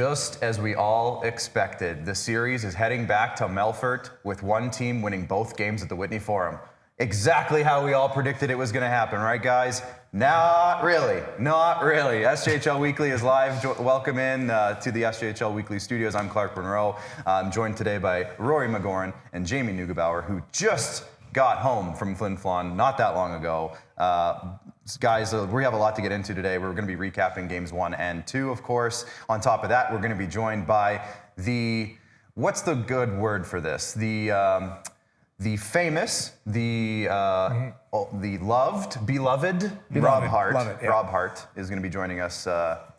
just as we all expected, the series is heading back to Melfort with one team winning both games at the Whitney Forum. Exactly how we all predicted it was going to happen, right, guys? Not really. Not really. SJHL Weekly is live. Welcome in to the SJHL Weekly studios. I'm Clark Munroe. I'm joined today by Rory McGouran and Jamie Neugebauer, who just got home from Flin Flon not that long ago. Guys, we have a lot to get into today. We're going to be recapping games 1 and 2, of course. On top of that, we're going to be joined by the, what's the good word for this? The famous, the beloved Rob Hart. Love it, yeah. Rob Hart is going to be joining us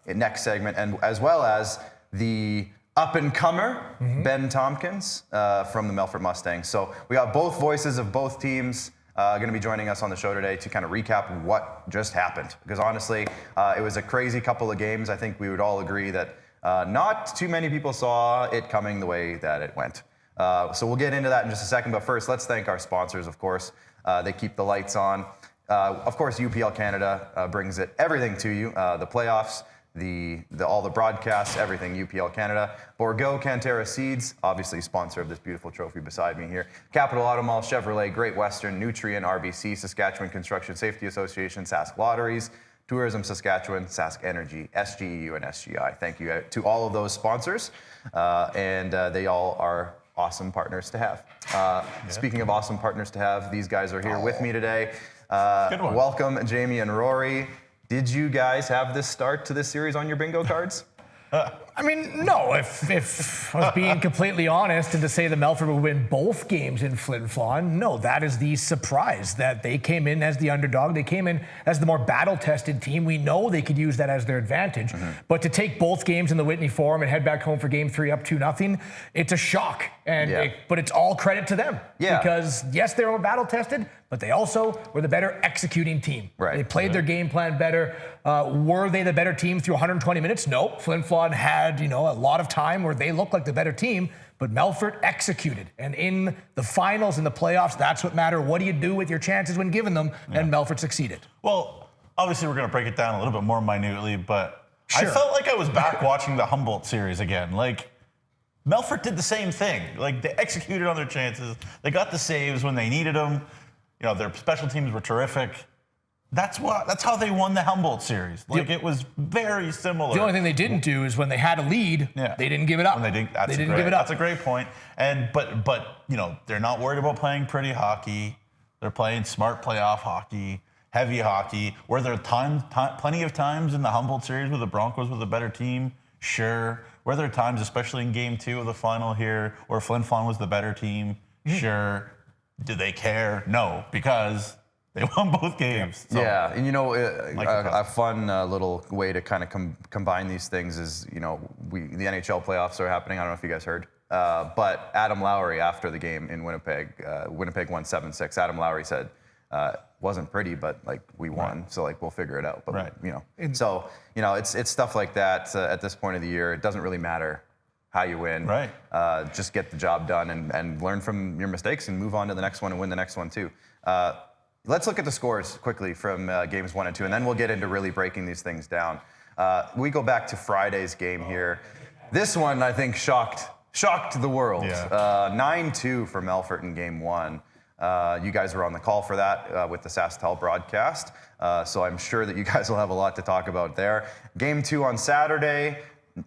in next segment, and as well as the up-and-comer, Ben Thompkins from the Melfort Mustangs. So we got both voices of both teams going to be joining us on the show today to kind of recap what just happened. Because honestly, it was a crazy couple of games. I think we would all agree that not too many people saw it coming the way that it went. So we'll get into that in just a second. But first, let's thank our sponsors, of course. They keep the lights on. Of course, UPL Canada brings everything to you. The playoffs, all the broadcasts, everything UPL Canada. Borgo Canterra Seeds, obviously sponsor of this beautiful trophy beside me here. Capital Auto Mall, Chevrolet, Great Western, Nutrien, RBC, Saskatchewan Construction Safety Association, Sask Lotteries, Tourism Saskatchewan, Sask Energy, SGEU, and SGI. Thank you to all of those sponsors, and they all are awesome partners to have. Speaking of awesome partners to have, these guys are here with me today. Welcome, Jamie and Rory. Did you guys have this start to this series on your bingo cards? I mean, no, if I was being completely honest, and to say the Melfort would win both games in Flin Flon, no, that is the surprise, that they came in as the underdog. They came in as the more battle-tested team. We know they could use that as their advantage. But to take both games in the Whitney Forum and head back home for game 3 up 2-0, it's a shock. But it's all credit to them. Because, yes, they were battle-tested, but they also were the better executing team. They played their game plan better. Were they the better team through 120 minutes? No. Flin Flon had, a lot of time where they looked like the better team, but Melfort executed. And in the finals, in the playoffs, that's what mattered. What do you do with your chances when given them? And Melfort succeeded. Well, obviously we're going to break it down a little bit more minutely, but I felt like I was back watching the Humboldt series again. Like, Melfort did the same thing. Like, they executed on their chances. They got the saves when they needed them. Their special teams were terrific. That's how they won the Humboldt series. Like, it was very similar. The only thing they didn't do is when they had a lead, they didn't give it up. They didn't give it up. That's a great point. But they're not worried about playing pretty hockey. They're playing smart playoff hockey, heavy hockey. Were there plenty of times in the Humboldt series where the Broncos were the better team? Sure. Were there times, especially in game 2 of the final here, where Flin Flon was the better team? Sure. Do they care? No, because they won both games. So. Yeah, and a fun little way to kind of combine these things is, the NHL playoffs are happening. I don't know if you guys heard, but Adam Lowry after the game in Winnipeg, Winnipeg won 7-6. Adam Lowry said, wasn't pretty, but we won, so we'll figure it out. But it's stuff like that at this point of the year. It doesn't really matter how you win. Just get the job done and learn from your mistakes and move on to the next one and win the next one too. Let's look at the scores quickly from games 1 and 2, and then we'll get into really breaking these things down. We go back to Friday's game here. This one, I think, shocked the world. 9-2 for Melfort in game 1. You guys were on the call for that with the SJHL broadcast, so I'm sure that you guys will have a lot to talk about there. Game 2 on Saturday.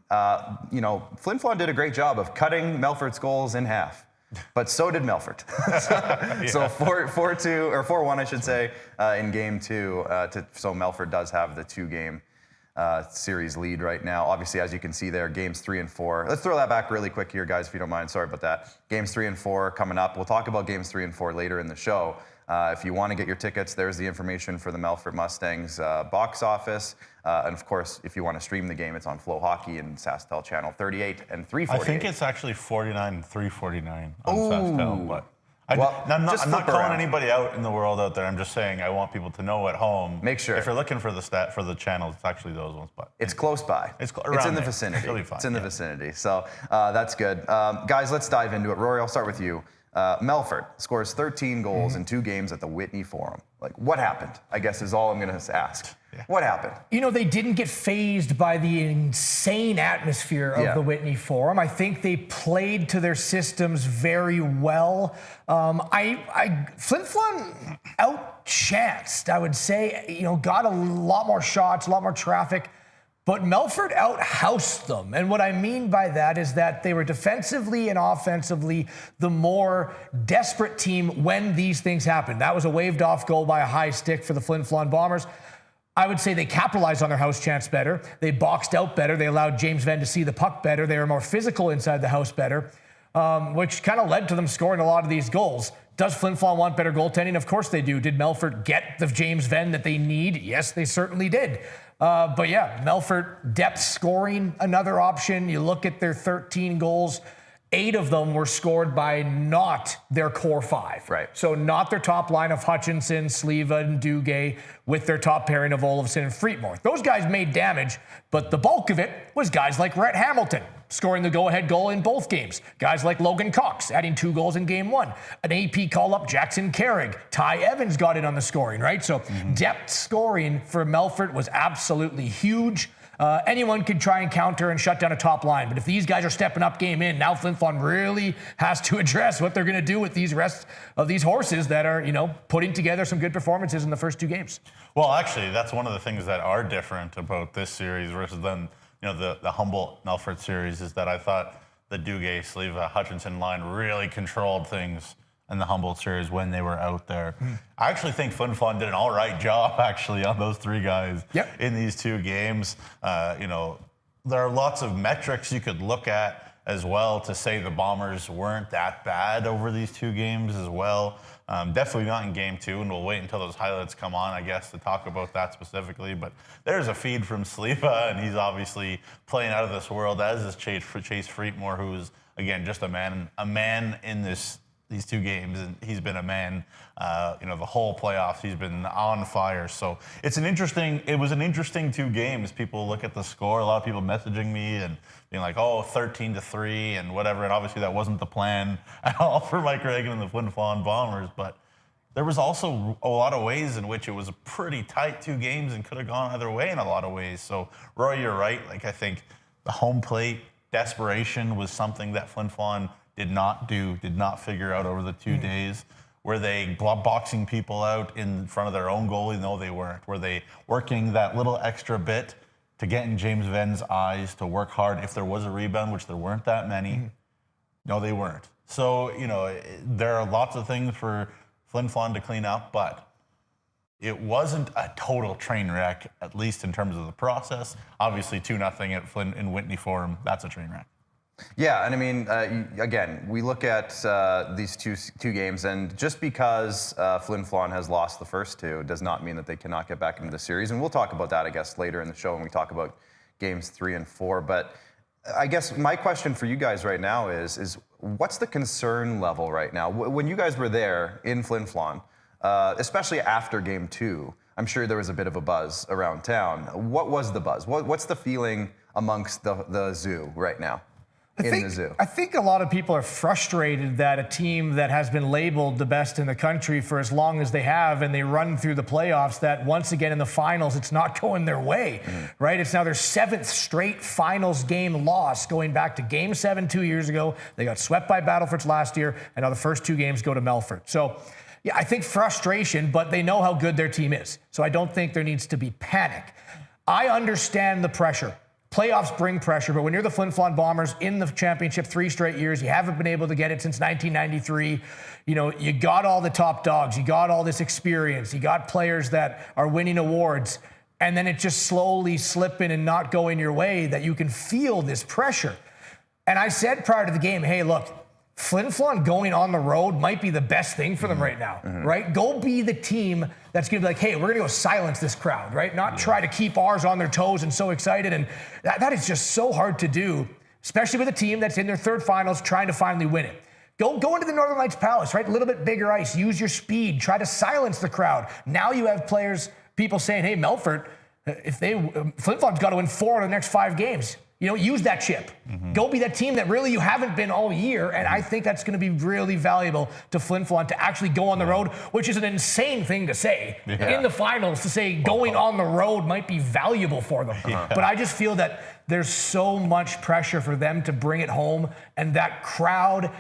Flin Flon did a great job of cutting Melfort's goals in half, but so did Melfort. So 4-2 or 4-1, I should say, in game 2. So Melfort does have the 2-game series lead right now. Obviously, as you can see there, games 3 and 4. Let's throw that back really quick here, guys, if you don't mind. Sorry about that. Games 3 and 4 coming up. We'll talk about games 3 and 4 later in the show. If you want to get your tickets, there's the information for the Melfort Mustangs box office. And of course, if you want to stream the game, it's on Flow Hockey and SJHL Channel 38 and 348. I think it's actually 49 and 349 on SJHL. But I'm not calling anybody out in the world out there. I'm just saying I want people to know at home. Make sure. If you're looking for the channels, it's actually those ones. But it's close by. It's in the vicinity. It's really fun. It's in the vicinity. So that's good. Guys, let's dive into it. Rory, I'll start with you. Melfort scores 13 goals in 2 games at the Whitney Forum. What happened, I guess, is all I'm going to ask. What happened? You know, they didn't get fazed by the insane atmosphere of the Whitney Forum. I think they played to their systems very well. Flin Flon outchanced, I would say. You know, got a lot more shots, a lot more traffic. But Melfort outhoused them. And what I mean by that is that they were defensively and offensively the more desperate team when these things happened. That was a waved off goal by a high stick for the Flin Flon Bombers. I would say they capitalized on their house chance better. They boxed out better. They allowed James Venn to see the puck better. They were more physical inside the house better, which kind of led to them scoring a lot of these goals. Does Flin Flon want better goaltending? Of course they do. Did Melfort get the James Venn that they need? Yes, they certainly did. But yeah, Melfort depth scoring, another option. You look at their 13 goals, 8 of them were scored by not their core 5. Right. So not their top line of Hutchinson, Sleva, and Duguay with their top pairing of Olofsson and Freetmore. Those guys made damage, but the bulk of it was guys like Rhett Hamilton scoring the go-ahead goal in both games. Guys like Logan Cox adding 2 goals in game 1. An AP call-up, Jackson Carrig. Ty Evans got in on the scoring, right? So depth scoring for Melfort was absolutely huge. Anyone could try and counter and shut down a top line. But if these guys are stepping up game in, now Flin Flon really has to address what they're going to do with these rest of these horses that are, you know, putting together some good performances in the first 2 games. Well, actually, that's one of the things that are different about this series versus then, you know, the Humboldt-Melfort series is that I thought the Duguay, Sleva, Hutchinson line really controlled things in the Humboldt series when they were out there. I actually think Flin Flon did an all right job, actually, on those 3 guys in these 2 games. You know, there are lots of metrics you could look at as well to say the Bombers weren't that bad over these 2 games as well. Definitely not in game 2, and we'll wait until those highlights come on, I guess, to talk about that specifically. But there's a feed from Sleva, and he's obviously playing out of this world, as is Chase Freetmore, who's, again, just a man in these 2 games, and he's been a man, you know, the whole playoffs. He's been on fire. So it was an interesting 2 games. People look at the score, a lot of people messaging me and being like, oh, 13-3 and whatever. And obviously that wasn't the plan at all for Mike Reagan and the Flin Flon Bombers. But there was also a lot of ways in which it was a pretty tight 2 games and could have gone either way in a lot of ways. So, Roy, you're right. Like, I think the home plate desperation was something that Flin Flon did not figure out over the 2 days. Were they boxing people out in front of their own goalie? No, they weren't. Were they working that little extra bit to get in James Venn's eyes, to work hard if there was a rebound, which there weren't that many? No, they weren't. So, you know, there are lots of things for Flin Flon to clean up, but it wasn't a total train wreck, at least in terms of the process. Obviously, 2-0 at Flin in Whitney Forum, that's a train wreck. Yeah, and I mean, again, we look at these two games, and just because Flin Flon has lost the first 2 does not mean that they cannot get back into the series. And we'll talk about that, I guess, later in the show when we talk about games 3 and 4. But I guess my question for you guys right now is what's the concern level right now? When you guys were there in Flin Flon, especially after game 2, I'm sure there was a bit of a buzz around town. What was the buzz? What's the feeling amongst the zoo right now? I think a lot of people are frustrated that a team that has been labeled the best in the country for as long as they have, and they run through the playoffs, that once again in the finals, it's not going their way, right? It's now their 7th straight finals game loss, going back to game 7 2 years ago. They got swept by Battlefords last year, and now the first 2 games go to Melfort. So yeah, I think frustration, but they know how good their team is. So I don't think there needs to be panic. I understand the pressure. Playoffs bring pressure, but when you're the Flin Flon Bombers in the championship 3 straight years, you haven't been able to get it since 1993. You know, you got all the top dogs, you got all this experience, you got players that are winning awards, and then it just slowly slipping and not going your way, that you can feel this pressure. And I said prior to the game, hey, look, Flin Flon going on the road might be the best thing for them right now, right? Go be the team that's going to be like, hey, we're going to go silence this crowd, right? Not try to keep ours on their toes and so excited. And that is just so hard to do, especially with a team that's in their 3rd finals trying to finally win it. Go into the Northern Lights Palace, right? A little bit bigger ice, use your speed, try to silence the crowd. Now you have people saying, hey, Melfort, Flin Flon's got to win 4 of the next 5 games. use that chip. Go be that team that really you haven't been all year. And I think that's going to be really valuable to Flin Flon to actually go on the road, which is an insane thing to say in the finals, to say going on the road might be valuable for them. But I just feel that there's so much pressure for them to bring it home, and that crowd.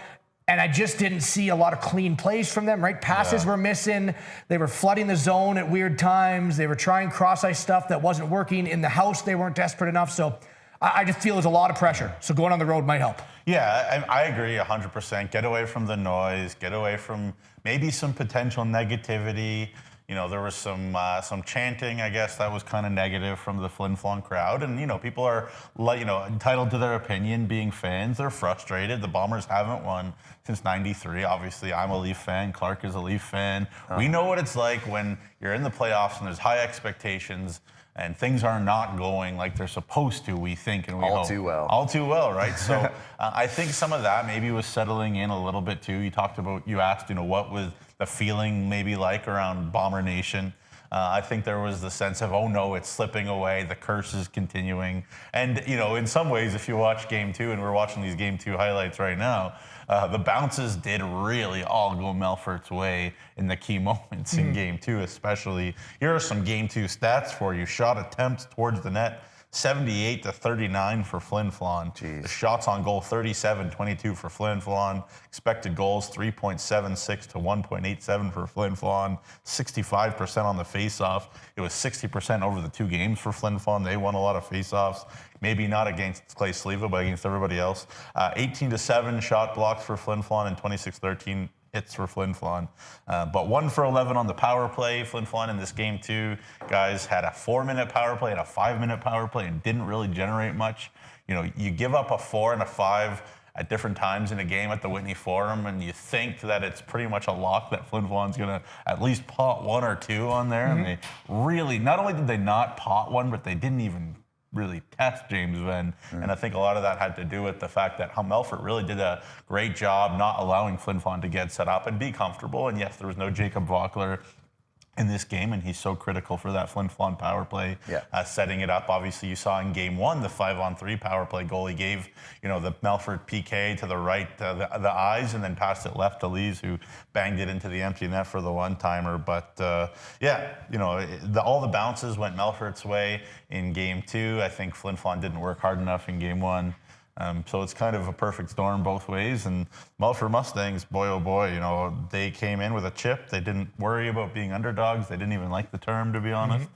And I just didn't see a lot of clean plays from them, right? Passes were missing. They were flooding the zone at weird times. They were trying cross-ice stuff that wasn't working. In the house, they weren't desperate enough. So I just feel there's a lot of pressure. So going on the road might help. Yeah, I agree 100%. Get away from the noise. Get away from maybe some potential negativity. There was some chanting, I guess, that was kind of negative from the Flin Flon crowd. And, people are, entitled to their opinion, being fans. They're frustrated. The Bombers haven't won since '93. Obviously, I'm a Leaf fan. Clark is a Leaf fan. We know what it's like when you're in the playoffs and there's high expectations and things are not going like they're supposed to, we think, and we hope. All too well, right? So I think some of that maybe was settling in a little bit too. You asked, what was the feeling maybe like around Bomber Nation. I think there was the sense of, oh no, it's slipping away, the curse is continuing. And, in some ways, if you watch Game 2, and we're watching these Game 2 highlights right now, the bounces did really all go Melfort's way in the key moments in Game 2 especially. Here are some Game 2 stats for you. Shot attempts towards the net, 78-39 for Flin Flon. The shots on goal, 37-22 for Flin Flon. Expected goals, 3.76 to 1.87 for Flin Flon. 65% on the face-off. It was 60% over the 2 games for Flin Flon. They won a lot of face-offs. Maybe not against Clay Sleva, but against everybody else. 18-7 shot blocks for Flin Flon and 26-13 hits for Flin Flon. But 1 for 11 on the power play. Flin Flon in this game 2, guys, had a 4-minute power play and a 5-minute power play and didn't really generate much. You give up a 4 and a 5 at different times in a game at the Whitney Forum, and you think that it's pretty much a lock that Flin Flon's going to at least pot 1 or 2 on there. And they really, not only did they not pot one, but they didn't even really test James Venn. And I think a lot of that had to do with the fact that Melfort really did a great job not allowing Flin Flon to get set up and be comfortable. And yes, there was no Jacob Vockler in this game, and he's so critical for that Flin Flon power play, setting it up. Obviously, you saw in Game 1 the 5-on-3 power play goal. He gave, the Melfort PK to the right, the eyes, and then passed it left to Lees, who banged it into the empty net for the one-timer. But all the bounces went Melfort's way in Game 2. I think Flin Flon didn't work hard enough in Game 1. So it's kind of a perfect storm both ways. And Melfort Mustangs, boy, oh boy, they came in with a chip. They didn't worry about being underdogs. They didn't even like the term, to be honest.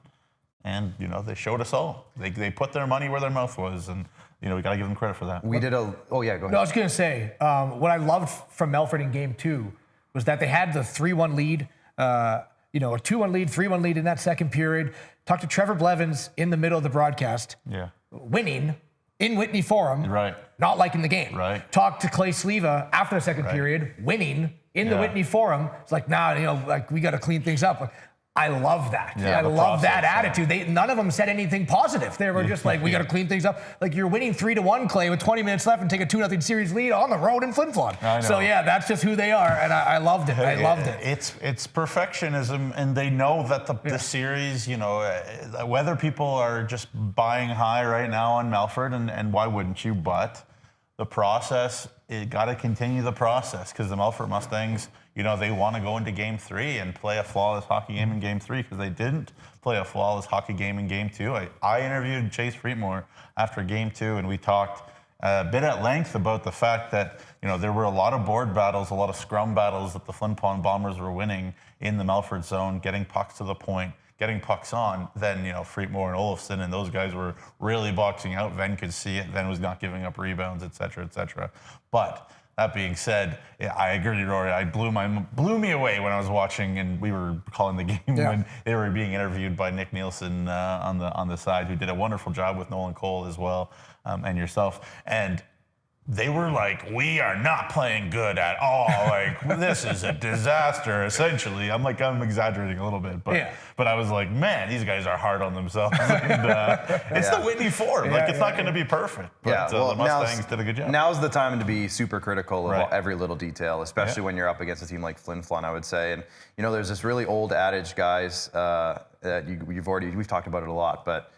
And, they showed us all. They put their money where their mouth was. And, we got to give them credit for that. Go ahead. No, I was going to say, what I loved from Melfort in Game 2 was that they had the 3-1 lead, a 2-1 lead, 3-1 lead in that second period. Talked to Trevor Blevins in the middle of the broadcast. Winning in Whitney Forum, not liking the game. Talked to Clay Sleva after the second period, winning in the Whitney Forum. It's like, we got to clean things up. I love that. I love that attitude. None of them said anything positive. They were just like, we got to clean things up. Like, you're winning 3-1, Clay, with 20 minutes left and take a 2-0 series lead on the road in Flin Flon. So, that's just who they are, and I loved it. I loved it. It's perfectionism, and they know that the series, whether people are just buying high right now on Melfort, and why wouldn't you, but the process, it got to continue the process, because the Melfort Mustangs, they want to go into Game 3 and play a flawless hockey game in Game 3, because they didn't play a flawless hockey game in Game 2. I interviewed Chase Freetmore after Game 2, and we talked a bit at length about the fact that, there were a lot of board battles, a lot of scrum battles that the Flin Flon Bombers were winning in the Melfort zone, getting pucks to the point, getting pucks on. Then, Freetmore and Olofsson and those guys were really boxing out. Venn could see it. Venn was not giving up rebounds, et cetera, et cetera. But that being said, I agree, Rory. It blew me away when I was watching, and we were calling the game when they were being interviewed by Nick Nielsen on the side, who did a wonderful job with Nolan Cole as well, and yourself. And they were like, we are not playing good at all. Like, this is a disaster, essentially. I'm exaggerating a little bit, but I was like, man, these guys are hard on themselves. And it's the Whitney Forum. It's not going to be perfect. But the Mustangs did a good job. Now's the time to be super critical of every little detail, especially when you're up against a team like Flin Flon, I would say. And, there's this really old adage, guys, that we've talked about it a lot, but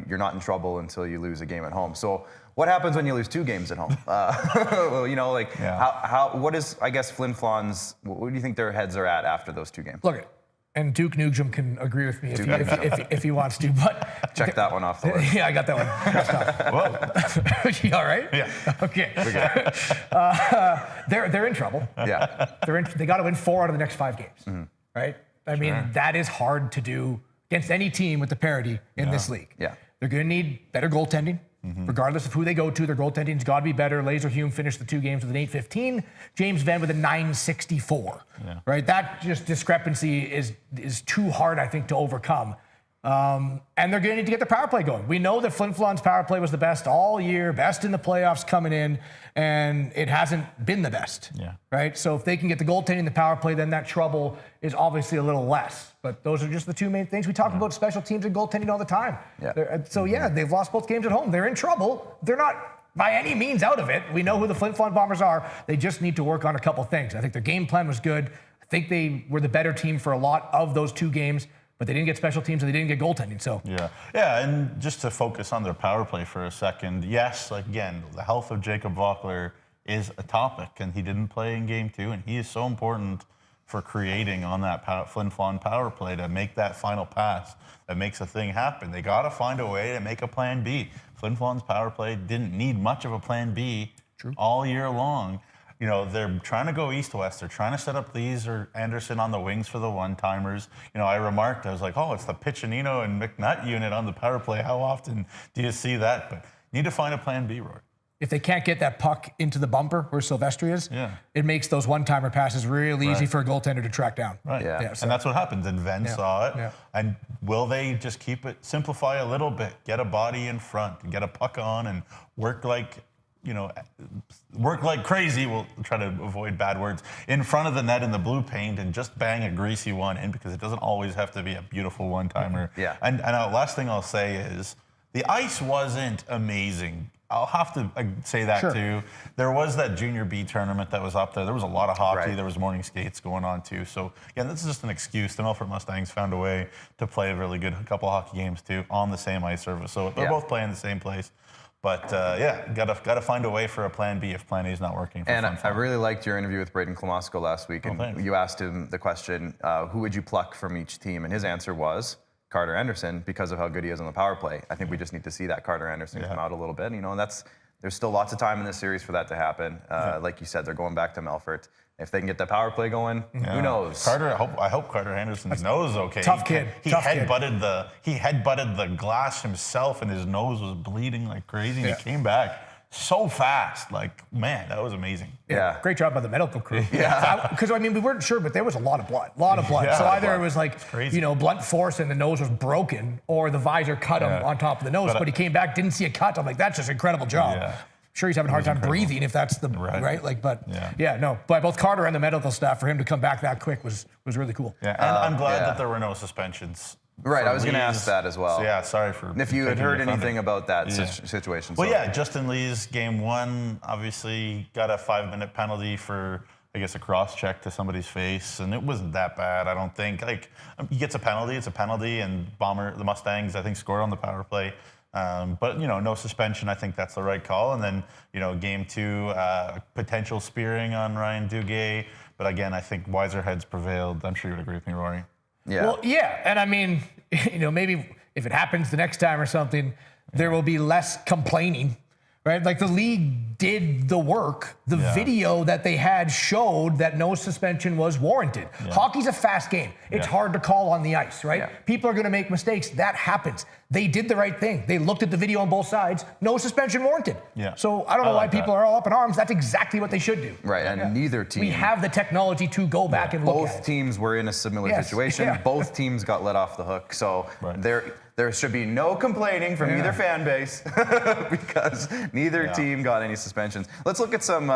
you're not in trouble until you lose a game at home. So what happens when you lose 2 games at home? What is, I guess, Flin Flon's, what do you think their heads are at after those 2 games? Look, and Duke Nugent can agree with me if he wants to, but check that one off the list. Yeah, I got that one. Whoa. You all right? Yeah. Okay. They're in trouble. Yeah. They got to win 4 out of the next 5 games, right? I mean, that is hard to do against any team with the parity in this league. Yeah. They're going to need better goaltending. Regardless of who they go to, their goaltending's got to be better. Laser Hume finished the 2 games with an 8.15. James Venn with a 9.64. Right? That just discrepancy is too hard, I think, to overcome. And they're going to need to get the power play going. We know that Flin Flon's power play was the best all year, best in the playoffs coming in, and it hasn't been the best. Right? So if they can get the goaltending, the power play, then that trouble is obviously a little less. But those are just the 2 main things. We talk about special teams and goaltending all the time. So they've lost both games at home. They're in trouble. They're not by any means out of it. We know who the Flin Flon Bombers are. They just need to work on a couple things. I think their game plan was good. I think they were the better team for a lot of those 2 games. But they didn't get special teams and they didn't get goaltending. So and just to focus on their power play for a second, yes, again, the health of Jacob Vockler is a topic, and he didn't play in game 2, and he is so important for creating on that Flin Flon power play to make that final pass that makes a thing happen. They got to find a way to make a plan B. Flin Flon's power play didn't need much of a plan B all year long. You know, they're trying to go east-west. They're trying to set up Lees or Anderson on the wings for the one-timers. You know, I remarked, I was like, oh, it's the Piccinino and McNutt unit on the power play. How often do you see that? But you need to find a plan B, Roy. If they can't get that puck into the bumper where Silvestri is, it makes those one-timer passes real easy for a goaltender to track down. And that's what happens. And Venn saw it. And will they just keep it, simplify a little bit, get a body in front, get a puck on, and work like crazy. We'll try to avoid bad words in front of the net in the blue paint and just bang a greasy one in, because it doesn't always have to be a beautiful one-timer. And last thing I'll say is the ice wasn't amazing. I'll have to say that too. There was that Junior B tournament that was up there. There was a lot of hockey. There was morning skates going on too. So again, this is just an excuse. The Melfort Mustangs found a way to play a really good couple hockey games too on the same ice surface. So they're both playing the same place. But gotta find a way for a plan B if plan A is not working. And I really liked your interview with Braden Klomosko last week. And you asked him the question, who would you pluck from each team? And his answer was Carter Anderson, because of how good he is on the power play. I think we just need to see that Carter Anderson come out a little bit. You know, and there's still lots of time in this series for that to happen. Like you said, they're going back to Melfort. If they can get the power play going, who knows? Carter, I hope Carter Anderson's nose is okay. Tough kid. He headbutted the glass himself, and his nose was bleeding like crazy. And he came back so fast. Like, man, that was amazing. Great job by the medical crew. Because I mean, we weren't sure, but there was a lot of blood. So either it was like, blunt force and the nose was broken, or the visor cut him on top of the nose. But he came back, didn't see a cut. I'm like, that's just an incredible job. Sure, he's having a hard time breathing if that's the right. Like, but by both Carter and the medical staff, for him to come back that quick was really cool. And I'm glad that there were no suspensions. Right, I was going to ask that as well. So sorry for. And if you had heard anything about that situation. Well, Justin Lee's game 1 obviously got a 5-minute penalty for, I guess, a cross check to somebody's face, and it wasn't that bad. I don't think. Like, he gets a penalty, it's a penalty, and the Mustangs, I think, scored on the power play. But no suspension. I think that's the right call. And then game 2, potential spearing on Ryan Duguay. But again, I think wiser heads prevailed. I'm sure you would agree with me, Rory. Well, and I mean, maybe if it happens the next time or something, there will be less complaining. Right? Like, the league did the work. The video that they had showed that no suspension was warranted. Hockey's a fast game. It's hard to call on the ice, right? People are going to make mistakes. That happens. They did the right thing. They looked at the video on both sides. No suspension warranted. So I don't know why people are all up in arms. That's exacty what they should do. Right, and neither team. We have the technology to go back and look at it. Both teams were in a similar situation. Both teams got let off the hook. So there should be no complaining from either fan base because neither team got any suspensions. Let's look at some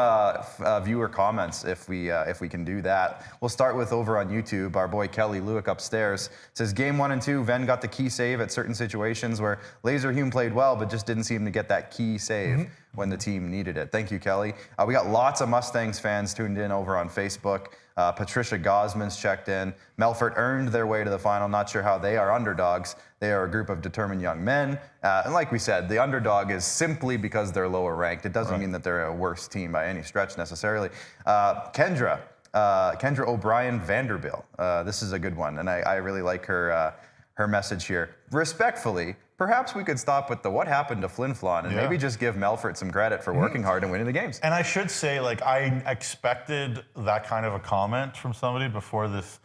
viewer comments if we can do that. We'll start with over on YouTube. Our boy Kelly Lewick upstairs says, game 1 and 2, Venn got the key save at certain situations where Laser Hume played well, but just didn't seem to get that key save when the team needed it. Thank you, Kelly. We got lots of Mustangs fans tuned in over on Facebook. Patricia Gosman's checked in. Melfort earned their way to the final. Not sure how they are underdogs. They are a group of determined young men. And like we said, the underdog is simply because they're lower ranked. It doesn't mean that they're a worse team by any stretch necessarily. Kendra O'Brien Vanderbilt. This is a good one, and I really like her message here. Respectfully, perhaps we could stop with the what happened to Flin Flon and maybe just give Melfort some credit for working hard and winning the games. And I should say, like, I expected that kind of a comment from somebody before this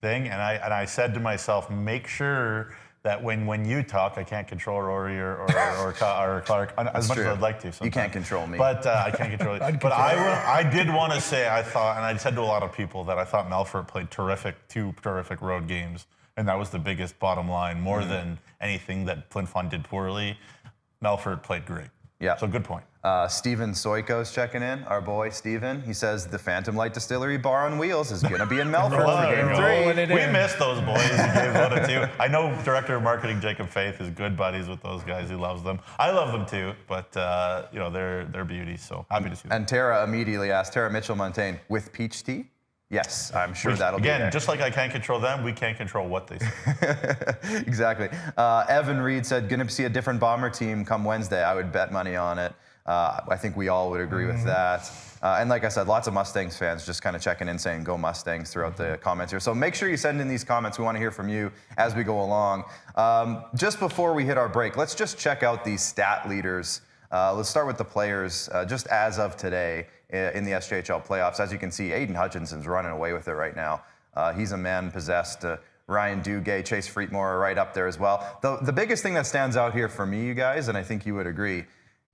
thing, and I said to myself, make sure that when you talk, I can't control Rory or Clark as much as I'd like to. Sometimes. You can't control me. But I can't control you. But I did want to say, I thought, and I said to a lot of people that I thought Melfort played two terrific road games. And that was the biggest bottom line, more than anything that Flin Flon did poorly. Melfort played great. Yeah. So good point. Steven Soiko's checking in, our boy Steven. He says the Phantom Light Distillery Bar on Wheels is going to be in Melfort for Game 3. We miss those boys in Game 1 and 2. I know Director of Marketing Jacob Faith is good buddies with those guys. He loves them. I love them too, but they're beauties, so happy to see them. And Tara immediately asked, Tara Mitchell-Montaigne, with peach tea? Yes, I'm sure that'll be there. Again, just like I can't control them, we can't control what they say. Exactly. Evan Reed said, going to see a different Bomber team come Wednesday. I would bet money on it. I think we all would agree with that. And like I said, lots of Mustangs fans just kind of checking in saying, go Mustangs throughout the comments here. So make sure you send in these comments. We want to hear from you as we go along. Just before we hit our break, let's just check out these stat leaders. Let's start with the players just as of today in the SJHL playoffs. As you can see, Aiden Hutchinson's running away with it right now. He's a man possessed. Ryan Dugay, Chase Freetmore are right up there as well. The biggest thing that stands out here for me, you guys, and I think you would agree,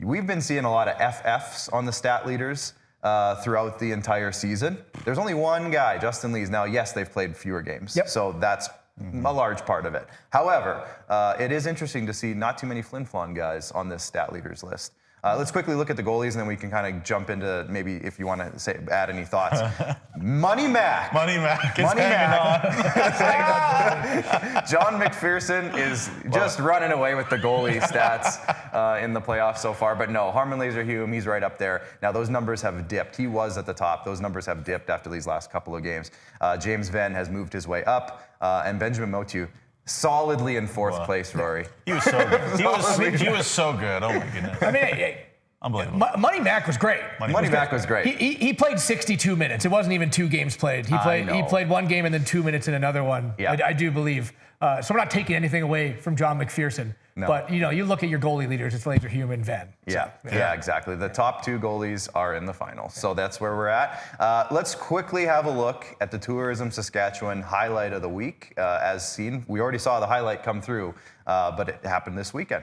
we've been seeing a lot of FFs on the stat leaders throughout the entire season. There's only one guy, Justin Lees. Now, yes, they've played fewer games, so that's a large part of it. However, it is interesting to see not too many Flin Flon guys on this stat leaders list. Let's quickly look at the goalies, and then we can kind of jump into maybe if you want to add any thoughts. Money Mac. Money Mac. John McPherson is just running away with the goalie stats in the playoffs so far. But no, Harmon Laser-Hume, he's right up there. Now, those numbers have dipped. He was at the top. Those numbers have dipped after these last couple of games. James Venn has moved his way up. And Benjamin Motu, solidly in fourth place, Rory. He was so good. He was so good. Oh, my goodness. I mean, unbelievable. Money Mac was great. Money Mac was great. He played 62 minutes. It wasn't even 2 games played. He played 1 game and then 2 minutes in another one. Yeah. I do believe. So we're not taking anything away from John McPherson. No. But, you look at your goalie leaders, it's Laser-Hume and Venn. Yeah, exactly. The top 2 goalies are in the final. So that's where we're at. Let's quickly have a look at the Tourism Saskatchewan highlight of the week. As seen, we already saw the highlight come through, but it happened this weekend.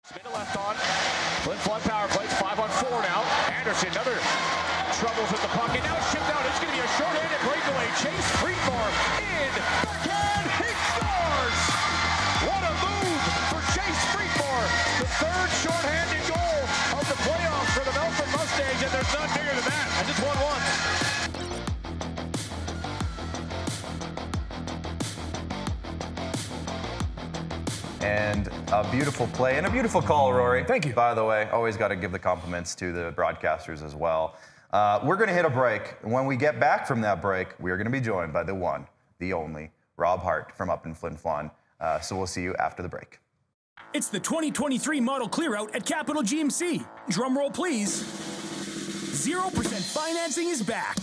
Spin to left on. Flin Flon power plays 5-on-4 now. Anderson, another troubles with the puck. And now it's shipped out. It's going to be a short-handed breakaway. Chase Freetmore in. Backhand. He scores! What a move for Chase Freetmore. The 3rd short-handed goal of the playoffs for the Melfort Mustangs. And there's none bigger than that. I just won once. And a beautiful play and a beautiful call, Rory. Thank you. By the way, always got to give the compliments to the broadcasters as well. We're going to hit a break. When we get back from that break, we are going to be joined by the one, the only, Rob Hart from up in Flin Flon. So we'll see you after the break. It's the 2023 model clearout at Capital GMC. Drum roll, please. 0% financing is back.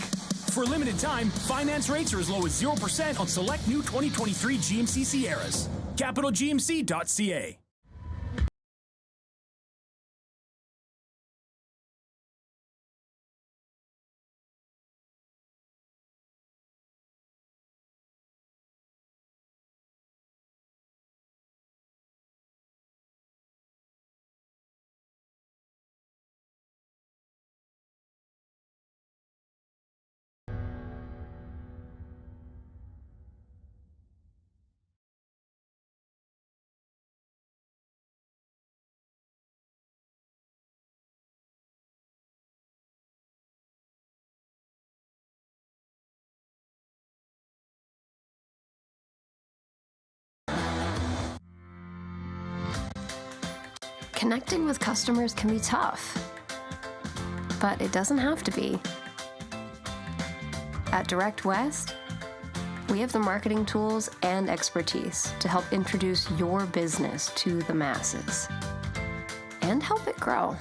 For a limited time, finance rates are as low as 0% on select new 2023 GMC Sierras. CapitalGMC.ca. Connecting with customers can be tough, but it doesn't have to be. At Direct West, we have the marketing tools and expertise to help introduce your business to the masses and help it grow.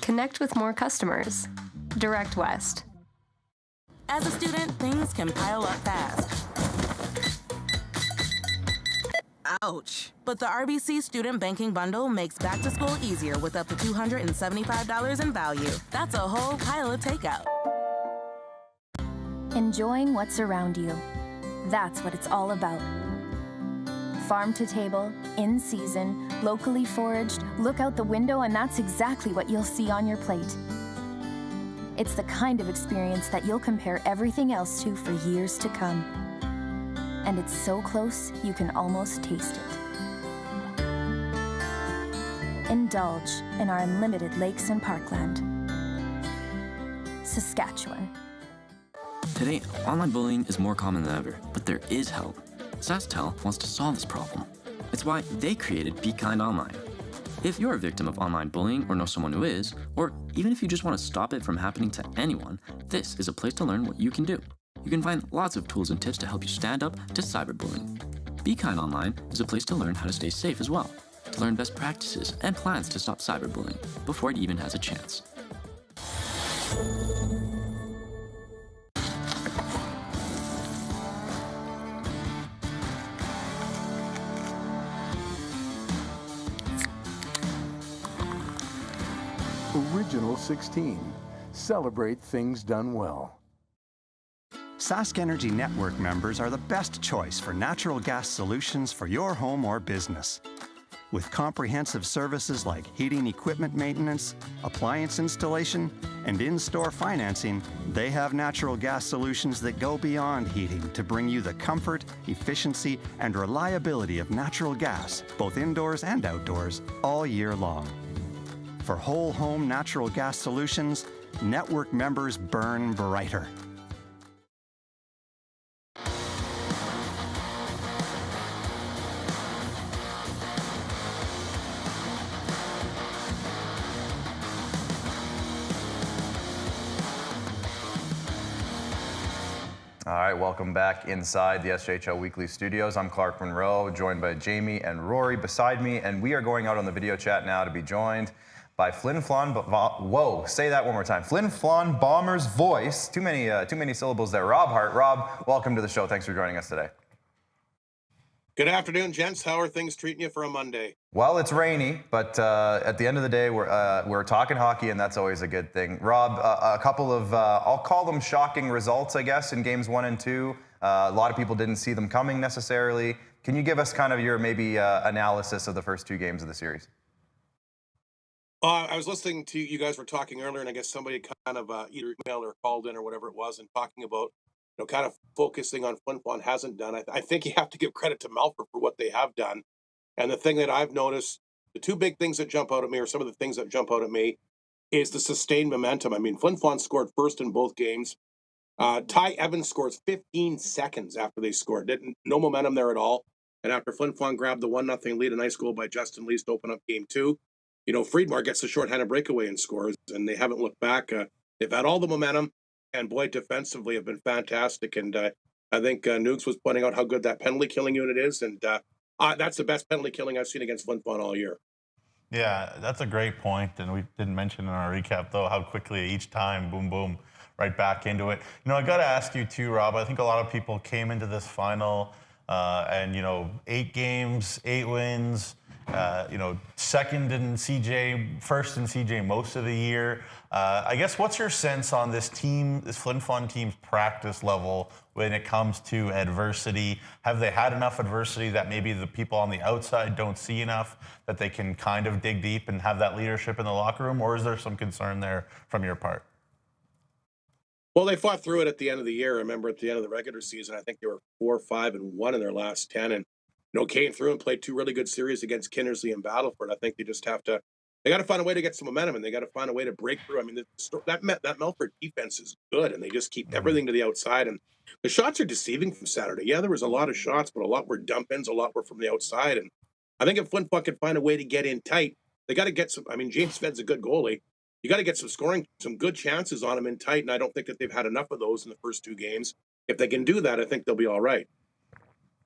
Connect with more customers. Direct West. As a student, things can pile up fast. Ouch. But the RBC Student Banking Bundle makes back to school easier with up to $275 in value. That's a whole pile of takeout. Enjoying what's around you. That's what it's all about. Farm to table, in season, locally foraged, look out the window and that's exactly what you'll see on your plate. It's the kind of experience that you'll compare everything else to for years to come. And it's so close, you can almost taste it. Indulge in our unlimited lakes and parkland. Saskatchewan. Today, online bullying is more common than ever, but there is help. SaskTel wants to solve this problem. It's why they created Be Kind Online. If you're a victim of online bullying or know someone who is, or even if you just want to stop it from happening to anyone, this is a place to learn what you can do. You can find lots of tools and tips to help you stand up to cyberbullying. Be Kind Online is a place to learn how to stay safe as well, to learn best practices and plans to stop cyberbullying before it even has a chance. Original 16. Celebrate things done well. Sask Energy Network members are the best choice for natural gas solutions for your home or business. With comprehensive services like heating equipment maintenance, appliance installation, and in-store financing, they have natural gas solutions that go beyond heating to bring you the comfort, efficiency, and reliability of natural gas, both indoors and outdoors, all year long. For whole home natural gas solutions, network members burn brighter. All right, welcome back inside the SJHL Weekly studios. I'm Clark Munroe, joined by Jamie and Rory beside me, and we are going out on the video chat now to be joined by Flin Flon. Whoa, say that one more time. Flin Flon Bombers voice. Too many syllables there. Rob Hart. Rob, welcome to the show. Thanks for joining us today. Good afternoon, gents. How are things treating you for a Monday? Well, it's rainy, but at the end of the day, we're talking hockey, and that's always a good thing. Rob, a couple of I'll call them shocking results, I guess, in games 1 and 2. A lot of people didn't see them coming necessarily. Can you give us kind of your maybe analysis of the first 2 games of the series? I was listening to you guys were talking earlier, and I guess somebody kind of either emailed or called in or whatever it was, and talking about kind of focusing on Flin Flon hasn't done. I think you have to give credit to Melfort for what they have done. And the thing that I've noticed, the 2 big things that jump out at me, or some of the things that jump out at me, is the sustained momentum. I mean, Flin Flon scored first in both games. Ty Evans scores 15 seconds after they scored. No momentum there at all. And after Flin Flon grabbed the 1-0 lead, a nice goal by Justin Lees to open up game 2, Friedmar gets the shorthanded breakaway and scores, and they haven't looked back. They've had all the momentum, and boy, defensively have been fantastic. And I think Nukes was pointing out how good that penalty killing unit is, and that's the best penalty killing I've seen against Flin Flon all year. Yeah, that's a great point, and we didn't mention in our recap, though, how quickly each time, boom, boom, right back into it. I got to ask you, too, Rob, I think a lot of people came into this final and, 8 games, 8 wins, second in CJ, first in CJ most of the year. I guess what's your sense on this Flin Flon team's practice level when it comes to adversity? Have they had enough adversity that maybe the people on the outside don't see enough, that they can kind of dig deep and have that leadership in the locker room, or is there some concern there from your part? Well, they fought through it at the end of the year. I remember at the end of the regular season, I think they were 4-5-1 in their last 10, and came through and played 2 really good series against Kinnersley and Battleford. I think they just have to, they got to find a way to get some momentum, and they got to find a way to break through. I mean, that Melfort defense is good, and they just keep everything to the outside. And the shots are deceiving from Saturday. Yeah, there was a lot of shots, but a lot were dump-ins, a lot were from the outside. And I think if Flin Flon can find a way to get in tight, they got to get some. I mean, James Fed's a good goalie. You got to get some scoring, some good chances on him in tight, and I don't think that they've had enough of those in the first 2 games. If they can do that, I think they'll be all right.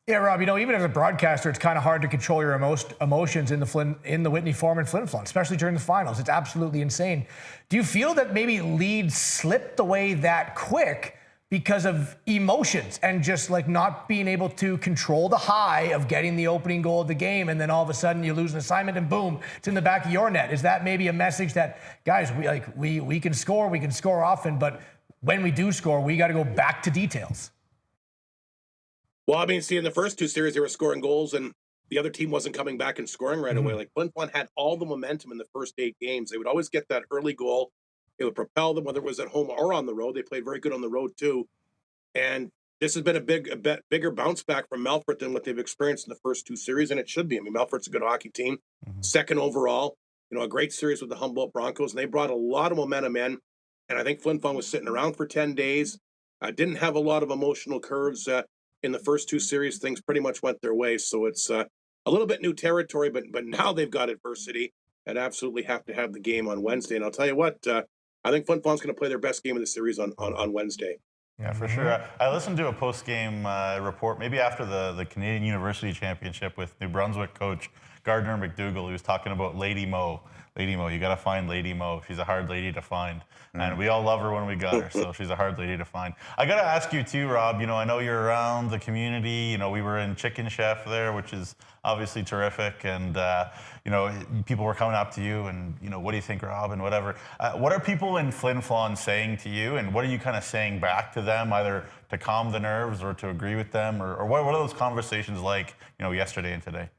Yeah, Rob, even as a broadcaster, it's kind of hard to control your emotions in the Whitney Forum and Flin Flon, especially during the finals. It's absolutely insane. Do you feel that maybe leads slipped away that quick because of emotions and just like not being able to control the high of getting the opening goal of the game, and then all of a sudden you lose an assignment and boom, it's in the back of your net? Is that maybe a message that, guys, we can score often, but when we do score, we got to go back to details? Well, I mean, see, in the first 2 series, they were scoring goals, and the other team wasn't coming back and scoring right away. Like, Flin Flon had all the momentum in the first 8 games. They would always get that early goal. It would propel them, whether it was at home or on the road. They played very good on the road, too. And this has been a bigger bounce back from Melfort than what they've experienced in the first 2 series, and it should be. I mean, Melfort's a good hockey team, second overall. A great series with the Humboldt Broncos, and they brought a lot of momentum in. And I think Flin Flon was sitting around for 10 days. Didn't have a lot of emotional curves in the first 2 series. Things pretty much went their way. So it's a little bit new territory, but now they've got adversity and absolutely have to have the game on Wednesday. And I'll tell you what, I think Flin Flon's going to play their best game of the series on Wednesday. Yeah, for sure. I listened to a post-game report, maybe after the Canadian University Championship with New Brunswick coach Gardner McDougall, who was talking about Lady Mo. Lady Mo, you got to find Lady Mo. She's a hard lady to find. And we all love her when we got her, so she's a hard lady to find. I got to ask you too, Rob, I know you're around the community. We were in Chicken Chef there, which is obviously terrific. And, people were coming up to you and, what do you think, Rob, and whatever. What are people in Flin Flon saying to you, and what are you kind of saying back to them, either to calm the nerves or to agree with them? Or what are those conversations like, yesterday and today?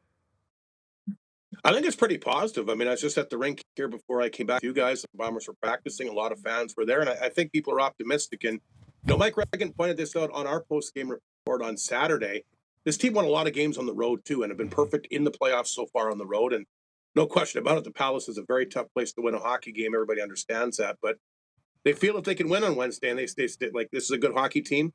I think it's pretty positive. I mean, I was just at the rink here before I came back to you guys. The Bombers were practicing. A lot of fans were there, and I think people are optimistic. And Mike Regan pointed this out on our post-game report on Saturday. This team won a lot of games on the road, too, and have been perfect in the playoffs so far on the road. And no question about it, the Palace is a very tough place to win a hockey game. Everybody understands that. But they feel if they can win on Wednesday, and they like, this is a good hockey team,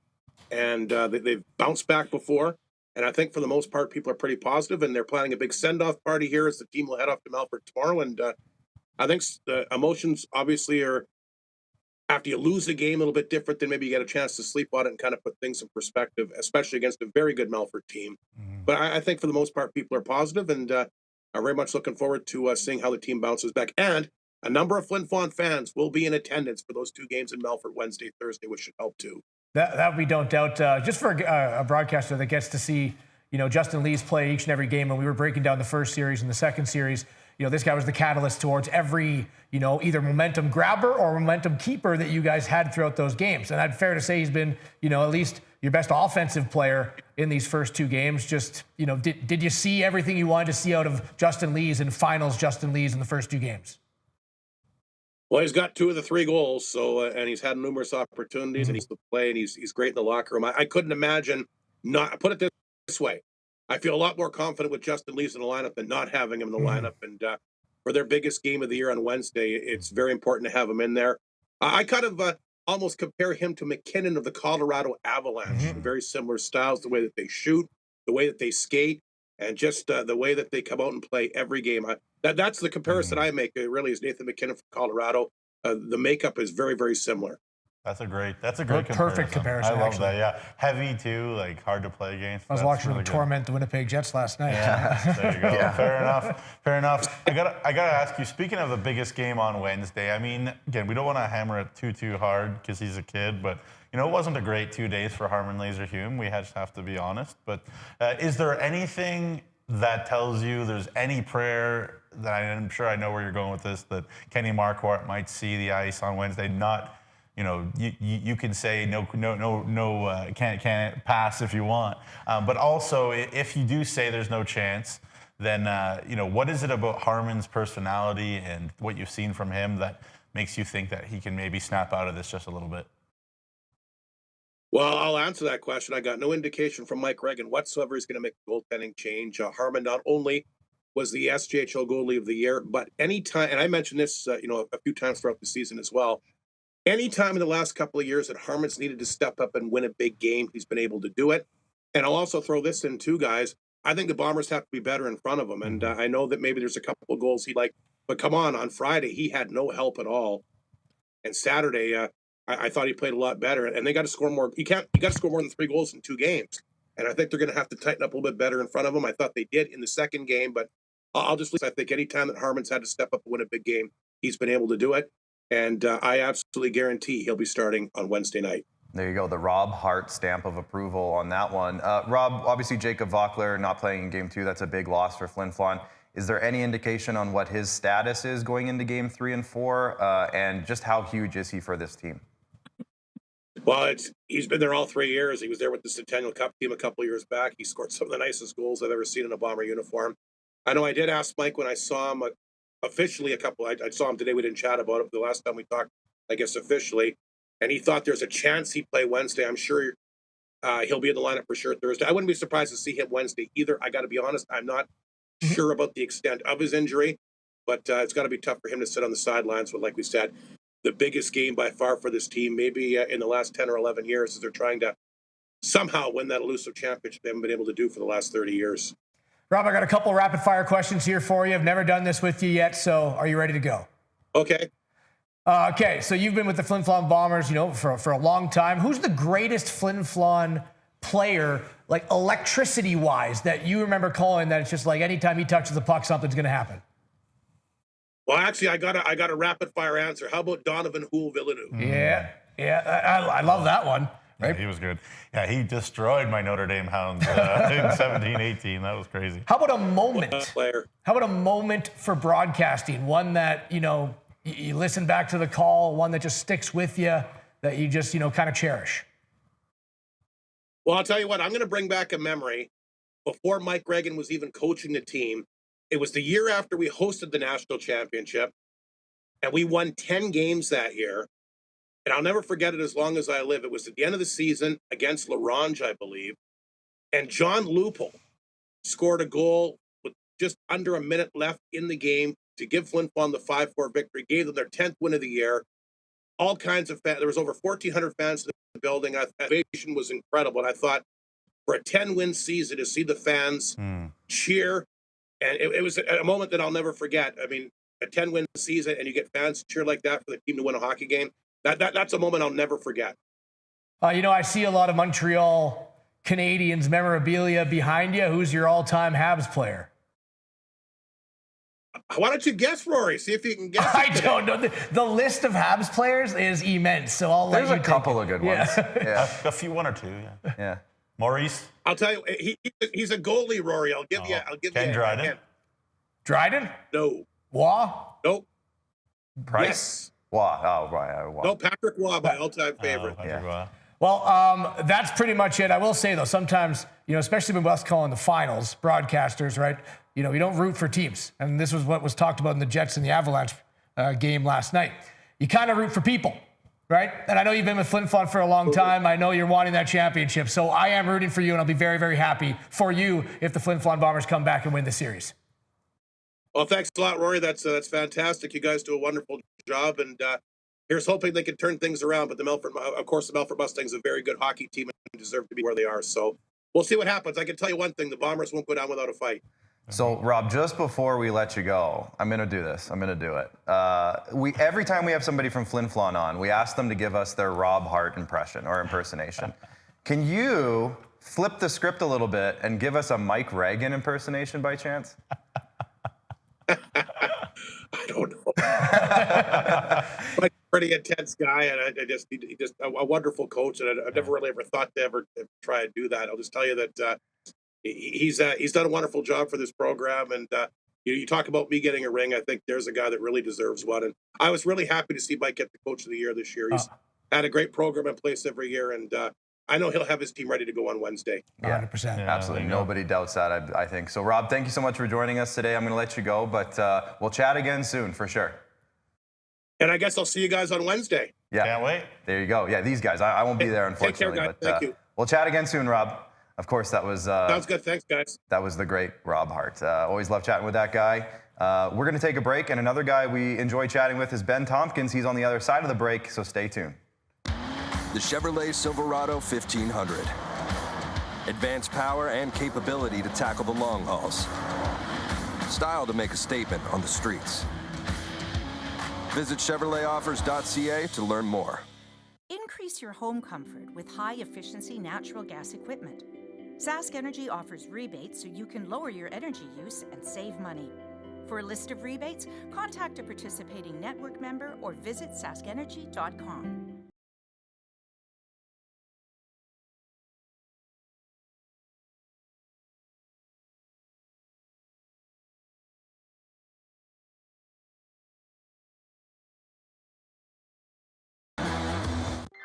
and they've bounced back before. And I think for the most part, people are pretty positive, and they're planning a big send-off party here as the team will head off to Melfort tomorrow. And I think the emotions obviously are, after you lose a game, a little bit different than maybe you get a chance to sleep on it and kind of put things in perspective, especially against a very good Melfort team. But I think for the most part, people are positive, and are very much looking forward to seeing how the team bounces back. And a number of Flin Flon fans will be in attendance for those 2 games in Melfort Wednesday, Thursday, which should help too. That we don't doubt. Just for a broadcaster that gets to see, Justin Lees play each and every game, and we were breaking down the first series and the second series, this guy was the catalyst towards every, either momentum grabber or momentum keeper that you guys had throughout those games. And I'd fair to say he's been, at least your best offensive player in these first 2 games. Just, did you see everything you wanted to see out of Justin Lees and finals Justin Lees in the first 2 games? Well, he's got 2 of the 3 goals, so and he's had numerous opportunities, and he's to play, and he's great in the locker room. I couldn't imagine not. Put it this way, I feel a lot more confident with Justin Lees in the lineup than not having him in the lineup. And for their biggest game of the year on Wednesday, it's very important to have him in there. I kind of almost compare him to McKinnon of the Colorado Avalanche. Very similar styles, the way that they shoot, the way that they skate, and just the way that they come out and play every game. That's the comparison I make. It really is Nathan McKinnon from Colorado. The makeup is very, very similar. That's a great perfect comparison. I love that. Yeah, heavy too, like hard to play against. I was watching them torment the Winnipeg Jets last night. Yeah, there you go. Yeah. Fair enough. I gotta ask you. Speaking of the biggest game on Wednesday, I mean, again, we don't want to hammer it too hard because he's a kid, but it wasn't a great 2 days for Harman Laser-Hume. We just have to be honest. But is there anything that tells you there's any prayer that I'm sure I know where you're going with this, that Kenny Marquardt might see the ice on Wednesday? Not. You can say no, can't pass if you want. But also, if you do say there's no chance, then, what is it about Harman's personality and what you've seen from him that makes you think that he can maybe snap out of this just a little bit? Well, I'll answer that question. I got no indication from Mike Regan whatsoever he's going to make a goaltending change. Harman not only was the SJHL goalie of the year, but anytime, and I mentioned this, a few times throughout the season as well, anytime in the last couple of years that Harman's needed to step up and win a big game, he's been able to do it. And I'll also throw this in too, guys. I think the Bombers have to be better in front of him. And I know that maybe there's a couple of goals he'd like But come on Friday, he had no help at all. And Saturday, I thought he played a lot better. And they got to score more. You got to score more than 3 goals in 2 games. And I think they're going to have to tighten up a little bit better in front of him. I thought they did in the second game, but I think any time that Harmon's had to step up and win a big game, he's been able to do it. And I absolutely guarantee he'll be starting on Wednesday night. There you go, the Rob Hart stamp of approval on that one. Rob, obviously Jacob Vockler not playing in Game 2, that's a big loss for Flin Flon. Is there any indication on what his status is going into Game 3 and 4, and just how huge is he for this team? Well, he's been there all 3 years. He was there with the Centennial Cup team a couple of years back. He scored some of the nicest goals I've ever seen in a Bomber uniform. I know I did ask Mike when I saw him officially I saw him today. We didn't chat about it the last time we talked, I guess, officially. And he thought there's a chance he'd play Wednesday. I'm sure he'll be in the lineup for sure Thursday. I wouldn't be surprised to see him Wednesday either. I got to be honest, I'm not sure about the extent of his injury, but it's got to be tough for him to sit on the sidelines. But like we said, the biggest game by far for this team, maybe in the last 10 or 11 years, is they're trying to somehow win that elusive championship they haven't been able to do for the last 30 years. Rob, I got a couple rapid fire questions here for you. I've never done this with you yet, so are you ready to go? Okay. Okay, so you've been with the Flin Flon Bombers, for a long time. Who's the greatest Flin Flon player, like electricity-wise, that you remember calling that it's just like anytime he touches the puck, something's going to happen? Well, actually, I got a rapid-fire answer. How about Donovan Houle-Villeneuve? Yeah, I love that one. Right? Yeah, he was good. Yeah, he destroyed my Notre Dame Hounds in 17-18. That was crazy. How about a moment? Player. How about a moment for broadcasting? One that, you listen back to the call, one that just sticks with you, that you just, kind of cherish? Well, I'll tell you what, I'm going to bring back a memory. Before Mike Reagan was even coaching the team, it was the year after we hosted the national championship, and we won 10 games that year. And I'll never forget it as long as I live. It was at the end of the season against L'Orange, I believe. And John Lupel scored a goal with just under a minute left in the game to give Flin Flon the 5-4 victory, gave them their 10th win of the year. All kinds of fans. There was over 1,400 fans in the building. The ovation was incredible. And I thought, for a 10-win season, to see the fans cheer, and it was a moment that I'll never forget. I mean, a 10-win season, and you get fans cheer like that for the team to win a hockey game. That's a moment I'll never forget. I see a lot of Montreal Canadiens memorabilia behind you. Who's your all-time Habs player? Why don't you guess, Rory? See if you can guess. I don't know. The list of Habs players is immense, so I'll let you There's a couple of good ones. Yeah. A few, 1 or 2. Yeah. Maurice. I'll tell you, he's a goalie, Rory. I'll give you. Ken Dryden. Dryden? No. Waugh? Nope. Price? Yes. Waugh. Oh, right. Waugh. No, Patrick Waugh, my all-time favorite. Well, that's pretty much it. I will say, though, sometimes, especially with us calling the finals, broadcasters, right? We don't root for teams. And this was what was talked about in the Jets and the Avalanche game last night. You kind of root for people, right? And I know you've been with Flin Flon for a long time. I know you're wanting that championship. So I am rooting for you, and I'll be very, very happy for you if the Flin Flon Bombers come back and win the series. Well, thanks a lot, Rory. That's fantastic. You guys do a wonderful job, and here's hoping they can turn things around. But the Melfort Mustangs, a very good hockey team, and deserve to be where they are. So we'll see what happens. I can tell you one thing: the Bombers won't go down without a fight. So, Rob, just before we let you go, I'm going to do this. I'm going to do it. Every time we have somebody from Flin Flon on, we ask them to give us their Rob Hart impression or impersonation. Can you flip the script a little bit and give us a Mike Reagan impersonation by chance? I don't know. Mike's a pretty intense guy, and he's just a wonderful coach, and I've never really ever thought to ever try and do that. I'll just tell you that he's done a wonderful job for this program, and you talk about me getting a ring. I think there's a guy that really deserves one, and I was really happy to see Mike get the Coach of the Year this year. He's had a great program in place every year, and I know he'll have his team ready to go on Wednesday. 100%. Yeah, absolutely. Nobody doubts that, I think. So, Rob, thank you so much for joining us today. I'm going to let you go, but we'll chat again soon for sure. And I guess I'll see you guys on Wednesday. Yeah. Can't wait. There you go. Yeah, these guys. I won't be there, unfortunately. Take care, guys. But, Thank you. We'll chat again soon, Rob. Of course, that was... Sounds good. Thanks, guys. That was the great Rob Hart. Always love chatting with that guy. We're going to take a break, and another guy we enjoy chatting with is Ben Thompkins. He's on the other side of the break, so stay tuned. The Chevrolet Silverado 1500. Advanced power and capability to tackle the long hauls. Style to make a statement on the streets. Visit ChevroletOffers.ca to learn more. Increase your home comfort with high-efficiency natural gas equipment. Sask Energy offers rebates so you can lower your energy use and save money. For a list of rebates, contact a participating network member or visit saskenergy.com.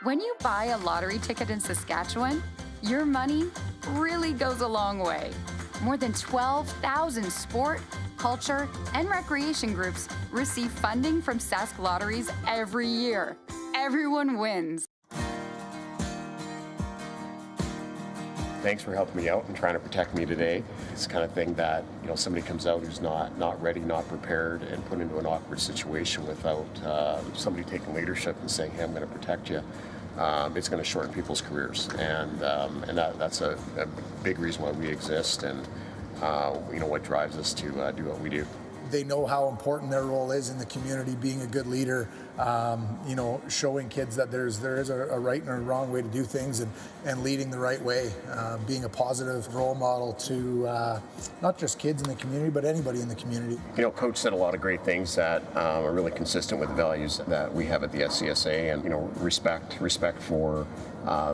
When you buy a lottery ticket in Saskatchewan, your money really goes a long way. More than 12,000 sport, culture, and recreation groups receive funding from Sask Lotteries every year. Everyone wins. Thanks for helping me out and trying to protect me today. It's the kind of thing that, somebody comes out who's not ready, not prepared, and put into an awkward situation without somebody taking leadership and saying, hey, I'm going to protect you. It's going to shorten people's careers, and that's a big reason why we exist, and what drives us to do what we do. They know how important their role is in the community, being a good leader, showing kids that there is a right and a wrong way to do things, and leading the right way, being a positive role model to not just kids in the community, but anybody in the community. Coach said a lot of great things that are really consistent with the values that we have at the SCSA, and respect for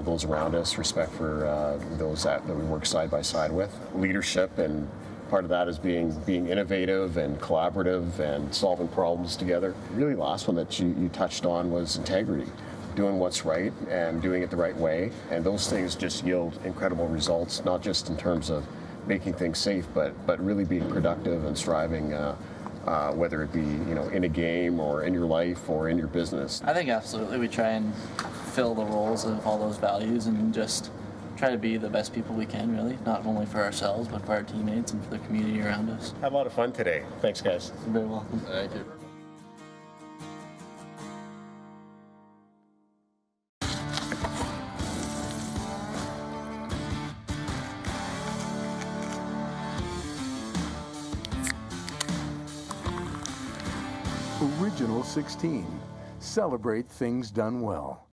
those around us, respect for those that we work side by side with, leadership, and part of that is being innovative and collaborative and solving problems together. Really, the last one that you touched on was integrity, doing what's right and doing it the right way. And those things just yield incredible results, not just in terms of making things safe, but really being productive and striving, whether it be in a game or in your life or in your business. I think absolutely we try and fill the roles of all those values and just try to be the best people we can, really, not only for ourselves, but for our teammates and for the community around us. Have a lot of fun today. Thanks, guys. You're very welcome. Thank you. Original 16. Celebrate things done well.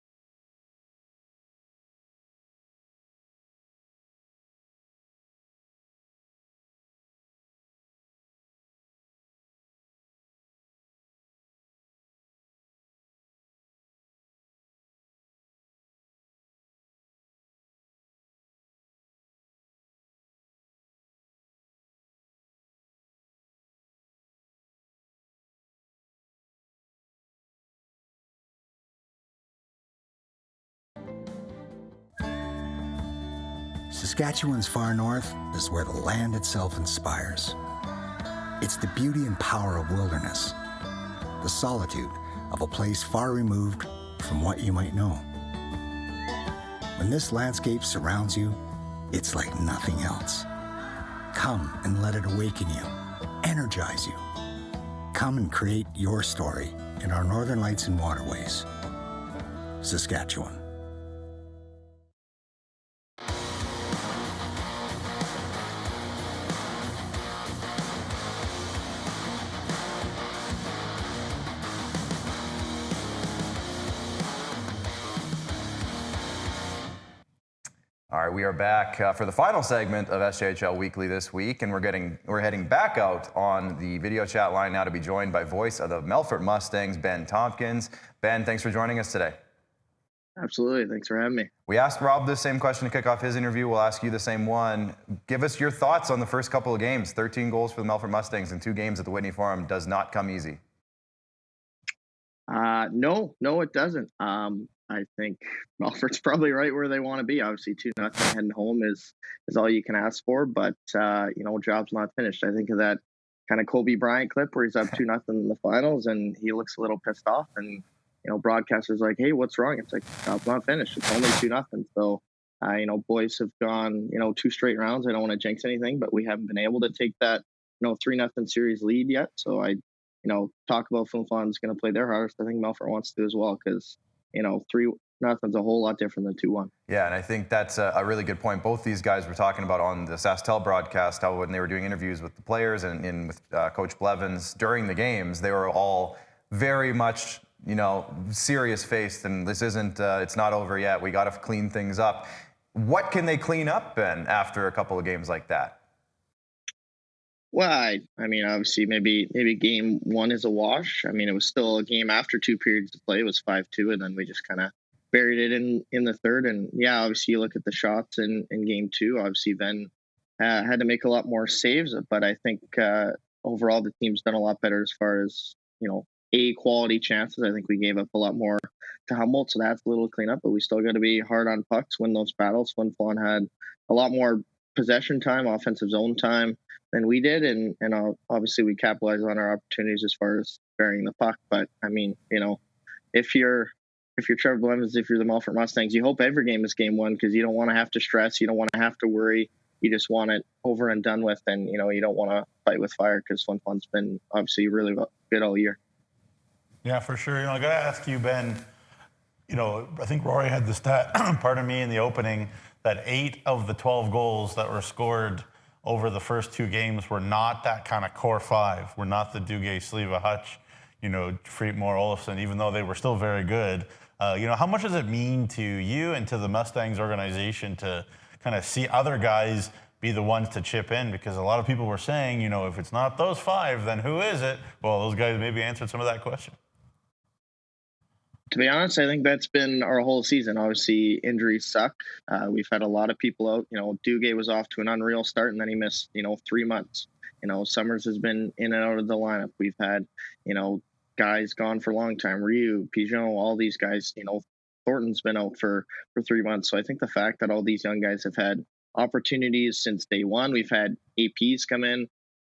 Saskatchewan's far north is where the land itself inspires. It's the beauty and power of wilderness, the solitude of a place far removed from what you might know. When this landscape surrounds you, it's like nothing else. Come and let it awaken you, energize you. Come and create your story in our Northern Lights and Waterways. Saskatchewan. All right, we are back for the final segment of SJHL Weekly this week, and we're heading back out on the video chat line now to be joined by voice of the Melfort Mustangs, Ben Thompkins. Ben, thanks for joining us today. Absolutely, thanks for having me. We asked Rob the same question to kick off his interview. We'll ask you the same one. Give us your thoughts on the first couple of games. 13 goals for the Melfort Mustangs in 2 games at the Whitney Forum does not come easy. No, it doesn't. I think Melfort's probably right where they want to be. Obviously, 2-0 heading home is all you can ask for, but job's not finished. I think of that kind of Kobe Bryant clip where he's up 2-0 in the finals and he looks a little pissed off, and broadcasters like, hey, what's wrong? It's like, job's not finished. It's only 2-0. So boys have gone 2 straight rounds. I don't want to jinx anything, but we haven't been able to take that 3-0 series lead yet. So I talk about Flin Flon's going to play their hardest. I think Melfort wants to as well, because 3-0's a whole lot different than 2-1. Yeah, and I think that's a really good point. Both these guys were talking about on the SaskTel broadcast how when they were doing interviews with the players and with Coach Blevins during the games, they were all very much, serious-faced, and this isn't, it's not over yet. We got to clean things up. What can they clean up, Ben, after a couple of games like that? Well, I mean, obviously, maybe game one is a wash. I mean, it was still a game after 2 periods to play. It was 5-2, and then we just kind of buried it in the third. And yeah, obviously, you look at the shots in game two. Obviously, Ben had to make a lot more saves, but I think overall the team's done a lot better as far as quality chances. I think we gave up a lot more to Humboldt, so that's a little cleanup. But we still got to be hard on pucks, win those battles. Flin Flon had a lot more possession time, offensive zone time than we did, and obviously we capitalized on our opportunities as far as burying the puck. But I mean, if you're Trevor Blevins, if you're the Melfort Mustangs, you hope every game is game one, because you don't want to have to stress, you don't want to have to worry, you just want it over and done with, and you don't want to fight with fire, because Flin Flon's been obviously really good all year. Yeah, for sure. I got to ask you, Ben. I think Rory had the stat, pardon me, in the opening, that 8 of the 12 goals that were scored over the first 2 games were not that kind of core 5. Were not the Duguay, Sleva, Hutch, Freetmore, Olofsson, even though they were still very good. How much does it mean to you and to the Mustangs organization to kind of see other guys be the ones to chip in? Because a lot of people were saying, if it's not those 5, then who is it? Well, those guys maybe answered some of that question. To be honest, I think that's been our whole season. Obviously, injuries suck. We've had a lot of people out. Duguay was off to an unreal start, and then he missed, 3 months. Summers has been in and out of the lineup. We've had, guys gone for a long time. Ryu, Pigeon, all these guys. Thornton's been out for 3 months. So I think the fact that all these young guys have had opportunities since day one. We've had APs come in.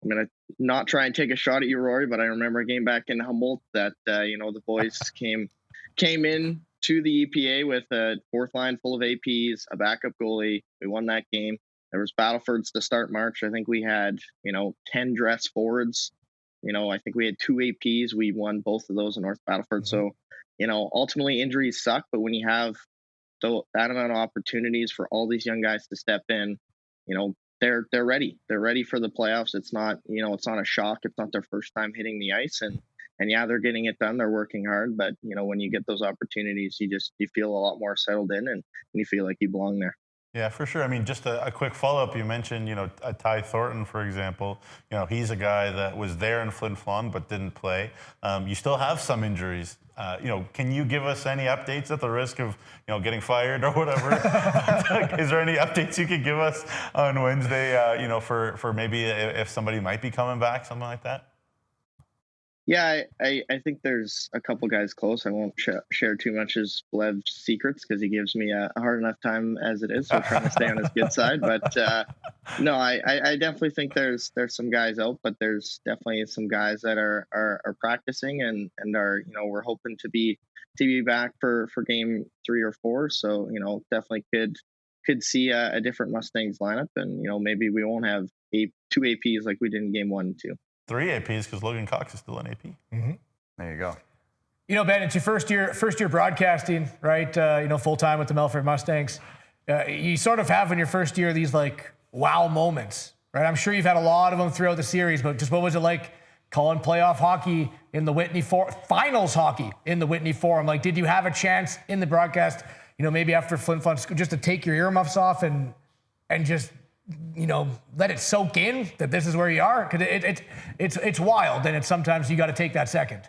I'm going to not try and take a shot at you, Rory, but I remember a game back in Humboldt that, the boys came in to the EPA with a 4th line full of APs, a backup goalie. We won that game. There was Battlefords to start March. I think we had, 10 dress forwards. I think we had 2 APs. We won both of those in North Battleford. So, ultimately injuries suck, but when you have that amount of opportunities for all these young guys to step in, they're ready. They're ready for the playoffs. It's not, it's not a shock. It's not their first time hitting the ice. And yeah, they're getting it done. They're working hard. But, when you get those opportunities, you feel a lot more settled in, and you feel like you belong there. Yeah, for sure. I mean, just a quick follow-up. You mentioned, Ty Thornton, for example. He's a guy that was there in Flin Flon but didn't play. You still have some injuries. Can you give us any updates at the risk of, getting fired or whatever? Is there any updates you could give us on Wednesday, for maybe if somebody might be coming back, something like that? Yeah, I think there's a couple guys close. I won't share too much as Blev's secrets, because he gives me a hard enough time as it is. So I'm trying to stay on his good side. But no, I definitely think there's some guys out, but there's definitely some guys that are practicing and are, we're hoping to be back for game 3 or 4. So, definitely could see a different Mustangs lineup, and maybe we won't have 2 APs like we did in game 1 and 2. 3 APs, because Logan Cox is still an AP. Mm-hmm. There you go. Ben, it's your first year broadcasting, right? Full-time with the Melfort Mustangs. You sort of have in your first year these wow moments, right? I'm sure you've had a lot of them throughout the series, but just what was it like calling playoff hockey in the Whitney Forum, finals hockey in the Whitney Forum? Did you have a chance in the broadcast, maybe after Flin Flon, just to take your earmuffs off and just let it soak in that this is where you are? Because it's wild, and sometimes you got to take that second.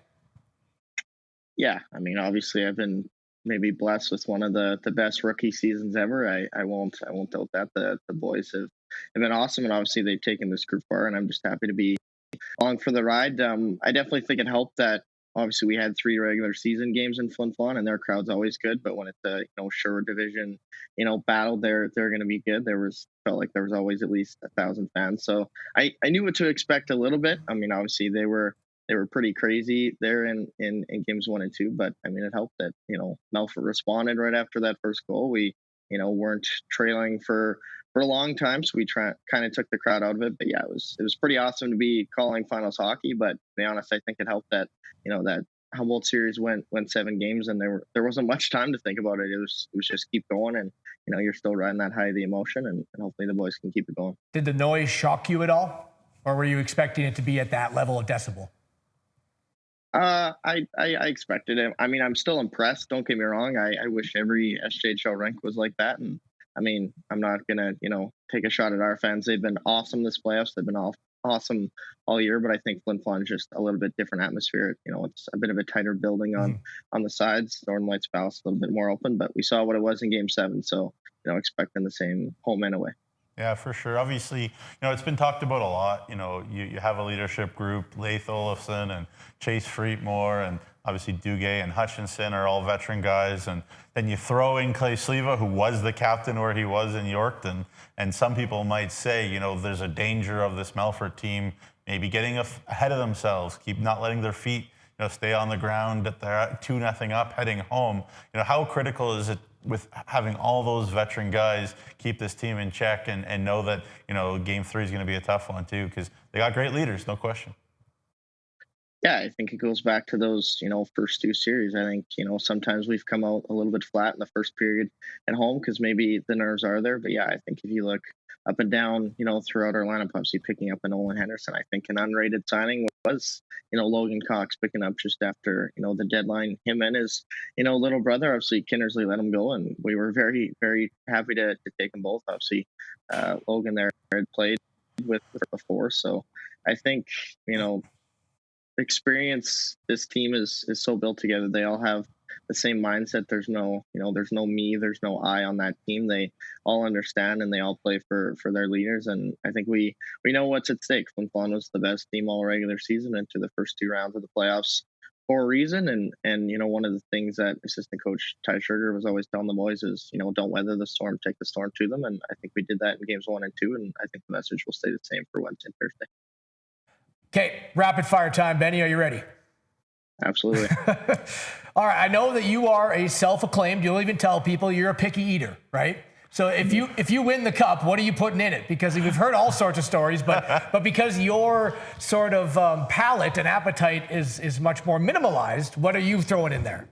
Yeah, I mean, obviously I've been maybe blessed with one of the best rookie seasons ever. I won't doubt that. The boys have been awesome, and obviously they've taken this group far, and I'm just happy to be along for the ride. I definitely think it helped that obviously we had 3 regular season games in Flin Flon, and their crowd's always good. But when it's a Sherwood division battle, they're going to be good. Felt like there was always at least 1,000 fans, so I knew what to expect a little bit. I mean, obviously they were pretty crazy there in games 1 and 2, but I mean, it helped that Melfort responded right after that first goal. We weren't trailing for a long time, so we kind of took the crowd out of it. But yeah, it was pretty awesome to be calling finals hockey. But to be honest, I think it helped that that Humboldt series went 7 games, and there wasn't much time to think about it. It was just keep going, and you're still riding that high of the emotion, and hopefully the boys can keep it going. Did the noise shock you at all, or were you expecting it to be at that level of decibel? I expected it. I mean, I'm still impressed. Don't get me wrong. I wish every SJHL rank was like that. And I mean, I'm not gonna, take a shot at our fans. They've been awesome this playoffs. They've been awesome all year. But I think Flin Flon is just a little bit different atmosphere. It's a bit of a tighter building on the sides. Northern Lights Palace a little bit more open. But we saw what it was in Game 7. So expecting the same home and away. Yeah, for sure. Obviously, it's been talked about a lot. You have a leadership group, Laith Olafson and Chase Freetmore, and obviously Duguay and Hutchinson are all veteran guys. And then you throw in Clay Sleva, who was the captain where he was in Yorkton. And some people might say, there's a danger of this Melfort team maybe getting ahead of themselves, keep not letting their feet, stay on the ground at their 2-0 up, heading home. How critical is it with having all those veteran guys keep this team in check and know that, Game 3 is going to be a tough one too, because they got great leaders, no question. Yeah, I think it goes back to those, first two series. I think, sometimes we've come out a little bit flat in the first period at home because maybe the nerves are there. But yeah, I think if you look up and down, throughout our lineup, obviously picking up a Nolan Henderson, I think an unrated signing was, Logan Cox picking up just after, the deadline. Him and his, little brother, obviously Kinnersley let him go. And we were very, very happy to take them both. Obviously, Logan there had played with before. So I think, experience, this team is so built together. They all have the same mindset. There's no me, there's no I on that team. They all understand and they all play for their leaders. And I think we know what's at stake. Flin Flon was the best team all regular season into the first 2 rounds of the playoffs for a reason. And one of the things that assistant coach Ty Sugar was always telling the boys is, don't weather the storm, take the storm to them. And I think we did that in games 1 and 2. And I think the message will stay the same for Wednesday and Thursday. Okay, rapid fire time. Benny, are you ready? Absolutely. All right, I know that you are a self-acclaimed, you'll even tell people you're a picky eater, right? So if you win the cup, what are you putting in it? Because we've heard all sorts of stories, but because your sort of palate and appetite is much more minimalized, what are you throwing in there?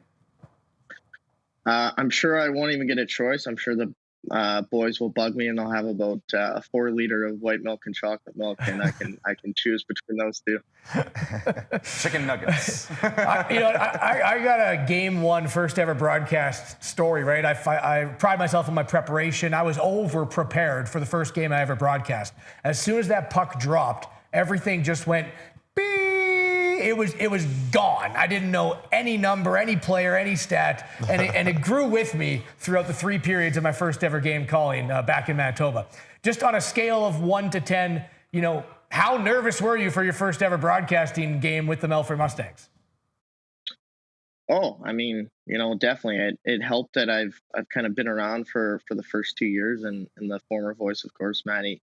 I'm sure I won't even get a choice. I'm sure the boys will bug me and they'll have about a 4 liter of white milk and chocolate milk, and I can choose between those two. Chicken nuggets. I got a Game 1 first ever broadcast story, right? I pride myself on my preparation. I was over prepared for the first game I ever broadcast. As soon as that puck dropped, everything just went beep. It was gone. I didn't know any number, any player, any stat, and it grew with me throughout the 3 periods of my first ever game calling back in Manitoba. Just on a scale of 1 to 10, how nervous were you for your first ever broadcasting game with the Melfort Mustangs? Oh, I mean, definitely. It helped that I've kind of been around for the first 2 years, and the former voice, of course,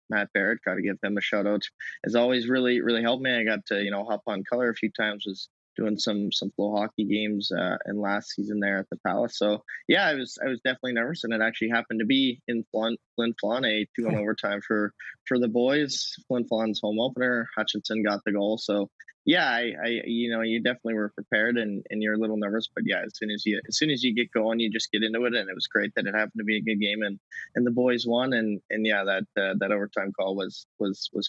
Matt Barrett, got to give him a shout out. Has always really, really helped me. I got to, hop on color a few times, was doing some flow hockey games in last season there at the Palace. So yeah, I was definitely nervous, and it actually happened to be in Flin Flon, a 2-1 overtime for the boys. Flin Flon's home opener. Hutchinson got the goal. So yeah, I you definitely were prepared, and you're a little nervous, but yeah, as soon as you get going, you just get into it, and it was great that it happened to be a good game, and the boys won, and yeah, that overtime call was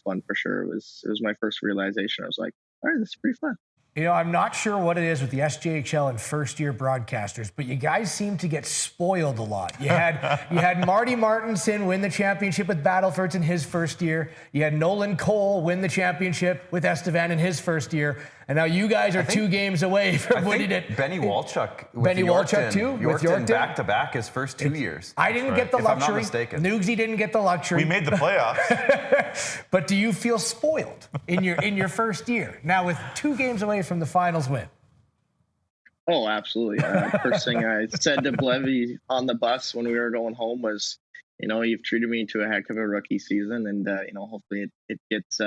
fun for sure. It was my first realization. I was like, all right, this is pretty fun. I'm not sure what it is with the SJHL and first-year broadcasters, but you guys seem to get spoiled a lot. You had Marty Martinson win the championship with Battlefords in his first year. You had Nolan Cole win the championship with Estevan in his first year. And now you guys are 2 games away from winning it. Benny Walchuk with Benny Walchuk too? With Yorkton? Back-to-back his first 2 years. I didn't get the luxury. If I'm not mistaken. Nugsy didn't get the luxury. We made the playoffs. But do you feel spoiled in your first year? Now with 2 games away from the finals win. Oh, absolutely. First thing I said to Blevy on the bus when we were going home was, you've treated me to a heck of a rookie season, and hopefully it gets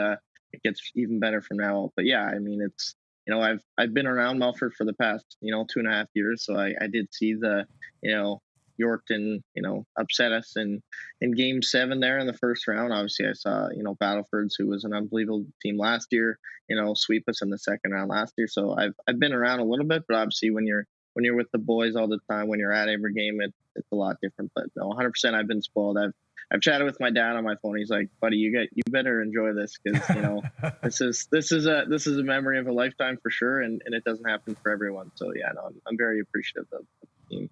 even better from now on. But yeah, I mean, it's, I've been around Melfort for the past, 2.5 years. So I did see the, Yorkton, upset us in Game 7 there in the first round. Obviously, I saw, Battlefords, who was an unbelievable team last year, sweep us in the second round last year. So I've been around a little bit, but obviously when you're with the boys all the time, when you're at every game, it's a lot different. But no, 100%, I've been spoiled. I've chatted with my dad on my phone. He's like, buddy, you better enjoy this, because, you know, this is a memory of a lifetime for sure. And it doesn't happen for everyone. So yeah, no, I'm very appreciative of the team.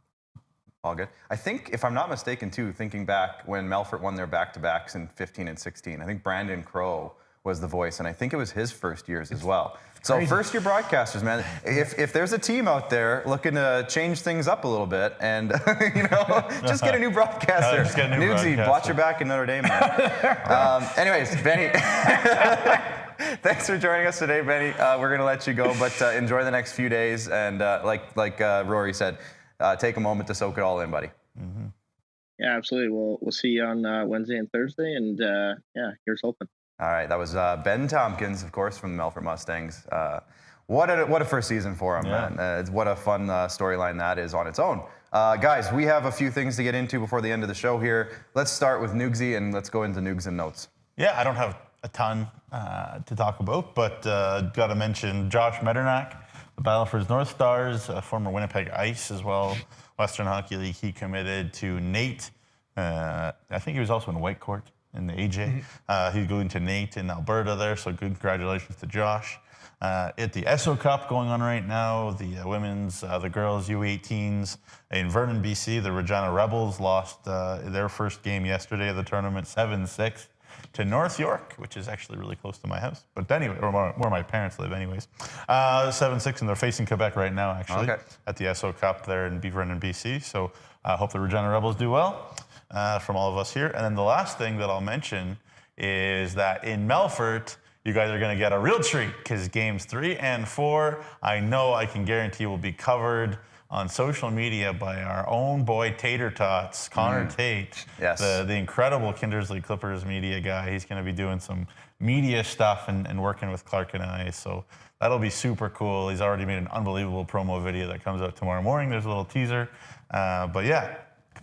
All good. I think, if I'm not mistaken, too, thinking back when Melfort won their back-to-backs in 15 and 16, I think Brandon Crow was the voice, and I think it was his first years as well. So first-year broadcasters, man, if there's a team out there looking to change things up a little bit and, you know, just get a new broadcaster. Nugsy, watch your back in Notre Dame, man. Anyways, Benny, thanks for joining us today, Benny. We're going to let you go, but enjoy the next few days. And like Rory said, take a moment to soak it all in, buddy. Mm-hmm. Yeah, absolutely. We'll see you on Wednesday and Thursday, and yeah, here's hoping. All right, that was Ben Thompkins, of course, from the Melfort Mustangs. What a first season for him, man. What a fun storyline that is on its own. Guys, we have a few things to get into before the end of the show here. Let's start with Nugsy, and let's go into Nugs and Notes. Yeah, I don't have a ton to talk about, but got to mention Josh Meternak, the Battleford's North Stars, former Winnipeg Ice as well, Western Hockey League. He committed to Nate. I think he was also in Whitecourt in the AJ. He's going to Nate in Alberta there, so good congratulations to Josh. At the SO Cup going on right now, the women's, the girls U18s in Vernon, BC, the Regina Rebels lost their first game yesterday of the tournament, 7-6. To North York, which is actually really close to my house. But anyway, or where my parents live anyways. 7-6, and they're facing Quebec right now, actually, at the SO Cup there in Vernon, BC. So I hope the Regina Rebels do well from all of us here. And then the last thing that I'll mention is that in Melfort, you guys are going to get a real treat, because games 3 and 4, I know I can guarantee will be covered on social media by our own boy Tater Tots, Connor Tate, the incredible Kindersley Clippers media guy. He's going to be doing some media stuff and working with Clark and I, so that'll be super cool. He's already made an unbelievable promo video that comes out tomorrow morning. There's a little teaser, but yeah,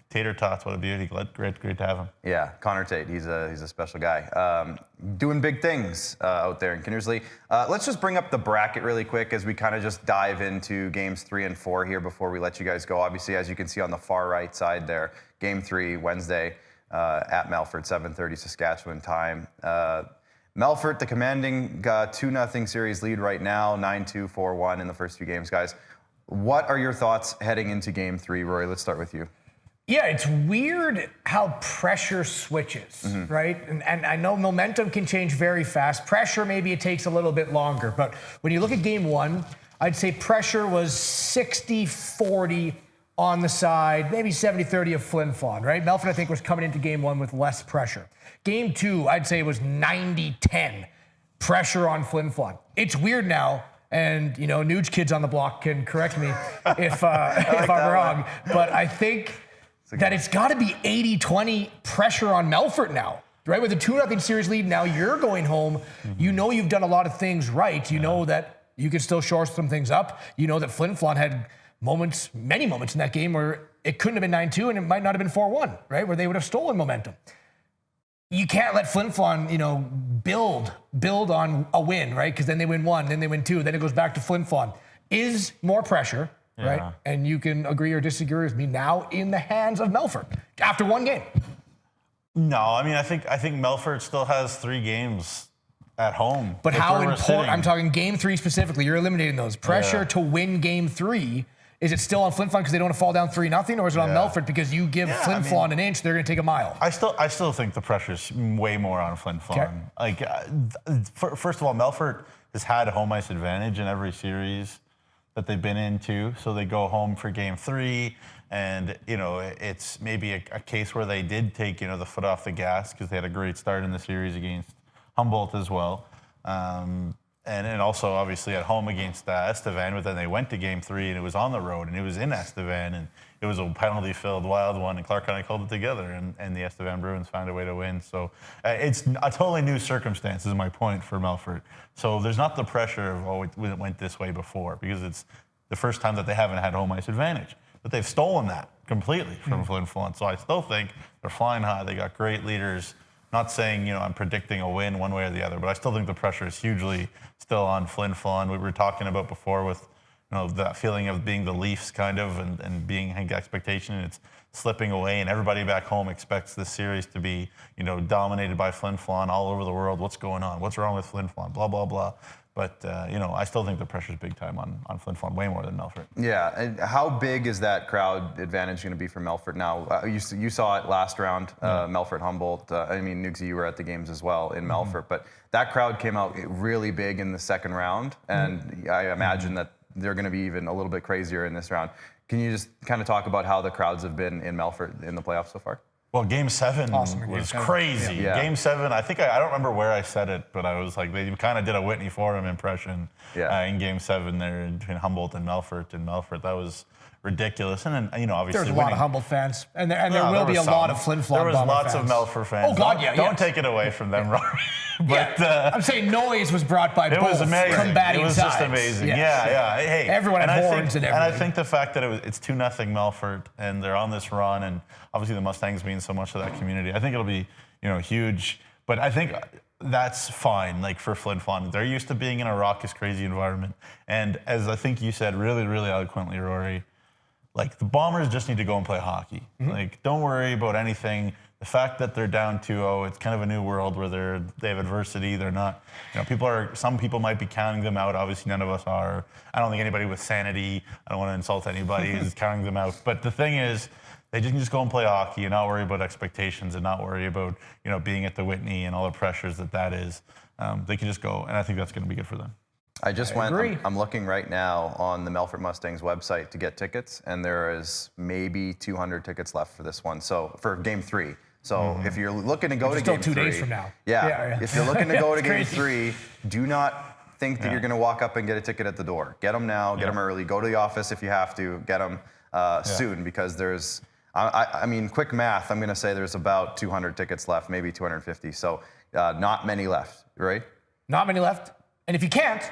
Tater Tots, what a beauty. Great to have him. Yeah, Connor Tate, he's a special guy. Doing big things out there in Kindersley. Let's just bring up the bracket really quick as we kind of just dive into games 3 and 4 here before we let you guys go. Obviously, as you can see on the far right side there, game 3, Wednesday at Melfort, 7:30 Saskatchewan time. Melfort, the commanding 2-0 series lead right now, 9-2, 4-1 in the first 2 games, guys. What are your thoughts heading into game 3? Rory, let's start with you. Yeah, it's weird how pressure switches, right? And I know momentum can change very fast. Pressure, maybe it takes a little bit longer. But when you look at game 1, I'd say pressure was 60-40 on the side, maybe 70-30 of Flin Flon, right? Melfort, I think, was coming into game 1 with less pressure. Game 2, I'd say it was 90-10 pressure on Flin Flon. It's weird now. And, you know, Nuge kids on the block can correct me if I'm wrong. But I think that it's got to be 80-20 pressure on Melfort now, right? With a 2-0 series lead, now you're going home. You know you've done a lot of things right. You know that you can still shore some things up. You know that Flin Flon had moments, many moments in that game where it couldn't have been 9-2 and it might not have been 4-1, right? Where they would have stolen momentum. You can't let Flin Flon, you know, build on a win, right? Because then they win 1, then they win 2, then it goes back to Flin Flon. Is more pressure. Right? And you can agree or disagree with me now in the hands of Melfort after 1 game. No, I mean, I think Melfort still has 3 games at home. But how important, I'm talking game 3 specifically, you're eliminating those. Pressure to win game 3, is it still on Flin Flon because they don't want to fall down 3-0, or is it on Melfort because you give Flin Flon an inch, they're going to take a mile? I still think the pressure's way more on Flin Flon. Like, first of all, Melfort has had a home ice advantage in every series that they've been into, so they go home for game 3, and you know it's maybe a case where they did take the foot off the gas because they had a great start in the series against Humboldt as well, and also obviously at home against Estevan, but then they went to game 3 and it was on the road and it was in Estevan and it was a penalty-filled wild one, and Clark County called it together, and the Estevan Bruins found a way to win. So it's a totally new circumstance is my point for Melfort. So there's not the pressure of, it went this way before, because it's the first time that they haven't had home ice advantage. But they've stolen that completely from Flin Flon. So I still think they're flying high. They got great leaders. Not saying, I'm predicting a win one way or the other, but I still think the pressure is hugely still on Flin Flon. We were talking about before with that feeling of being the Leafs kind of and being expectation, and it's slipping away, and everybody back home expects this series to be, dominated by Flin Flon all over the world. What's going on? What's wrong with Flin Flon? Blah, blah, blah. But, I still think the pressure's big time on Flin Flon, way more than Melfort. Yeah, and how big is that crowd advantage going to be for Melfort now? You saw it last round, Melfort Humboldt. Nugsy, you were at the games as well in Melfort, but that crowd came out really big in the second round, and I imagine that they're going to be even a little bit crazier in this round. Can you just kind of talk about how the crowds have been in Melfort in the playoffs so far? Well, Game 7 was crazy. Yeah. Game 7, I think I don't remember where I said it, but I was like, they kind of did a Whitney Forum impression in Game 7 there between Humboldt and Melfort. That was ridiculous. And then, obviously there's a lot of Humboldt fans, and there will be a lot of Flin Flon There was Bomber lots fans. of Melfort fans. Oh God, Don't take it away from them, Rory. But I'm saying noise was brought by both combating sides. It was just amazing. Yeah. Hey, everyone had horns and everything. And I think the fact that it's 2-0 Melfort, and they're on this run, and obviously the Mustangs mean so much to that community. I think it'll be, huge. But I think that's fine, like for Flin Flon. They're used to being in a raucous, crazy environment. And as I think you said really, really eloquently, Rory, like the Bombers just need to go and play hockey. Like, don't worry about anything. The fact that they're down 2-0, it's kind of a new world where they have adversity. They're not, some people might be counting them out. Obviously, none of us are. I don't think anybody with sanity, I don't want to insult anybody, is counting them out. But the thing is, they can just go and play hockey and not worry about expectations and not worry about, being at the Whitney and all the pressures that is. They can just go, and I think that's going to be good for them. I went, I'm looking right now on the Melfort Mustangs website to get tickets, and there is maybe 200 tickets left for this one. So for Game 3. So if you're looking to go to Game 3. 2 days from now. Yeah. If you're looking to go to Game 3, do not think that you're going to walk up and get a ticket at the door. Get them now, get them early. Go to the office if you have to. Get them soon, because there's, quick math, I'm going to say there's about 200 tickets left, maybe 250. So not many left, right? Not many left. And if you can't,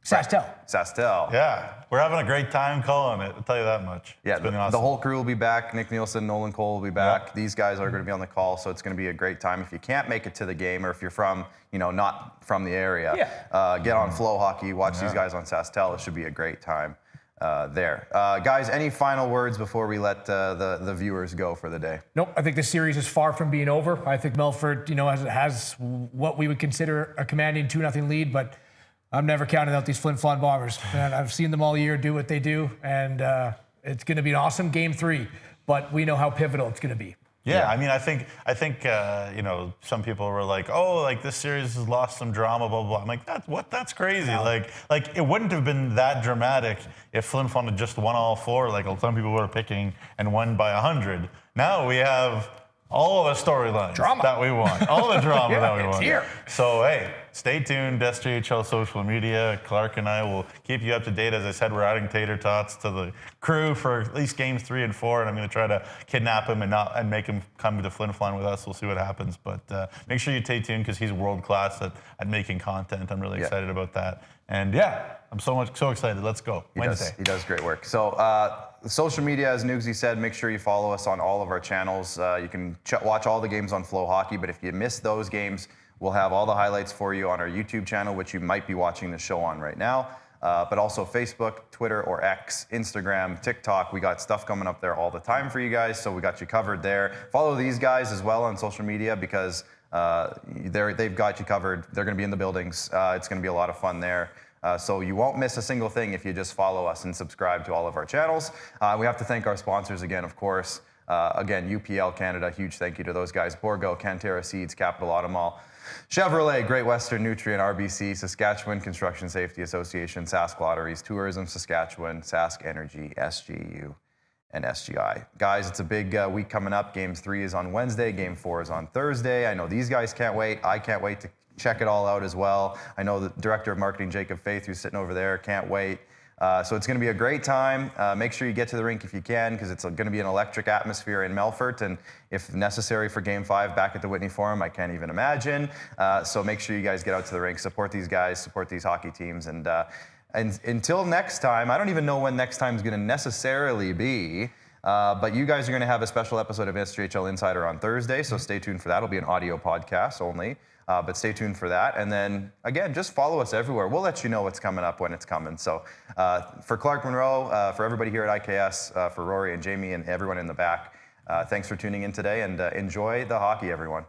SJHL. SJHL. Yeah, we're having a great time calling it, I'll tell you that much. Yeah, it's been awesome. The whole crew will be back. Nick Nielsen, Nolan Cole will be back. These guys are going to be on the call, so it's going to be a great time. If you can't make it to the game, or if you're from, not from the area, get on Flow Hockey, watch these guys on SJHL. It should be a great time there. Guys, any final words before we let the viewers go for the day? Nope, I think this series is far from being over. I think Melfort, has what we would consider a commanding 2-0 lead, but I'm never counting out these Flin Flon Bombers. Man, I've seen them all year do what they do, and it's going to be an awesome Game 3, but we know how pivotal it's going to be. Yeah, I think some people were like, oh, like this series has lost some drama, blah, blah, blah. I'm like, that's crazy. No. Like it wouldn't have been that dramatic if Flin Flon had just won all 4, like some people were picking, and won by 100. Now we have all of the storylines that we want, all the drama that we want. Here. So, hey, stay tuned, SJHL social media. Clark and I will keep you up to date. As I said, we're adding Tater Tots to the crew for at least Games 3 and 4, and I'm going to try to kidnap him and make him come to Flin Flon with us. We'll see what happens, but make sure you stay tuned because he's world-class at making content. I'm really excited about that. And I'm so excited. Let's go. Wednesday. He does great work. So social media, as Nugsy said, make sure you follow us on all of our channels. You can watch all the games on Flow Hockey, but if you miss those games, we'll have all the highlights for you on our YouTube channel, which you might be watching the show on right now. But also Facebook, Twitter or X, Instagram, TikTok. We got stuff coming up there all the time for you guys, so we got you covered there. Follow these guys as well on social media because they've got you covered. They're going to be in the buildings. It's going to be a lot of fun there. So you won't miss a single thing if you just follow us and subscribe to all of our channels. We have to thank our sponsors again, of course. Again, UPL Canada, huge thank you to those guys. Borgo, Canterra Seeds, Capital Automall, Chevrolet, Great Western Nutrient, RBC, Saskatchewan Construction Safety Association, Sask Lotteries, Tourism Saskatchewan, Sask Energy, SGU, and SGI. Guys, it's a big week coming up. Game 3 is on Wednesday. Game 4 is on Thursday. I know these guys can't wait. I can't wait to check it all out as well. I know the Director of Marketing, Jacob Faith, who's sitting over there, can't wait. So it's going to be a great time. Make sure you get to the rink if you can, because it's going to be an electric atmosphere in Melfort, and if necessary for Game 5 back at the Whitney Forum, I can't even imagine. So make sure you guys get out to the rink, support these guys, support these hockey teams, and until next time, I don't even know when next time is going to necessarily be, but you guys are going to have a special episode of SJHL Insider on Thursday, so stay tuned for that. It'll be an audio podcast only. But stay tuned for that. And then, again, just follow us everywhere. We'll let you know what's coming up when it's coming. So for Clark Munroe, for everybody here at IKS, for Rory and Jamie and everyone in the back, thanks for tuning in today, and enjoy the hockey, everyone.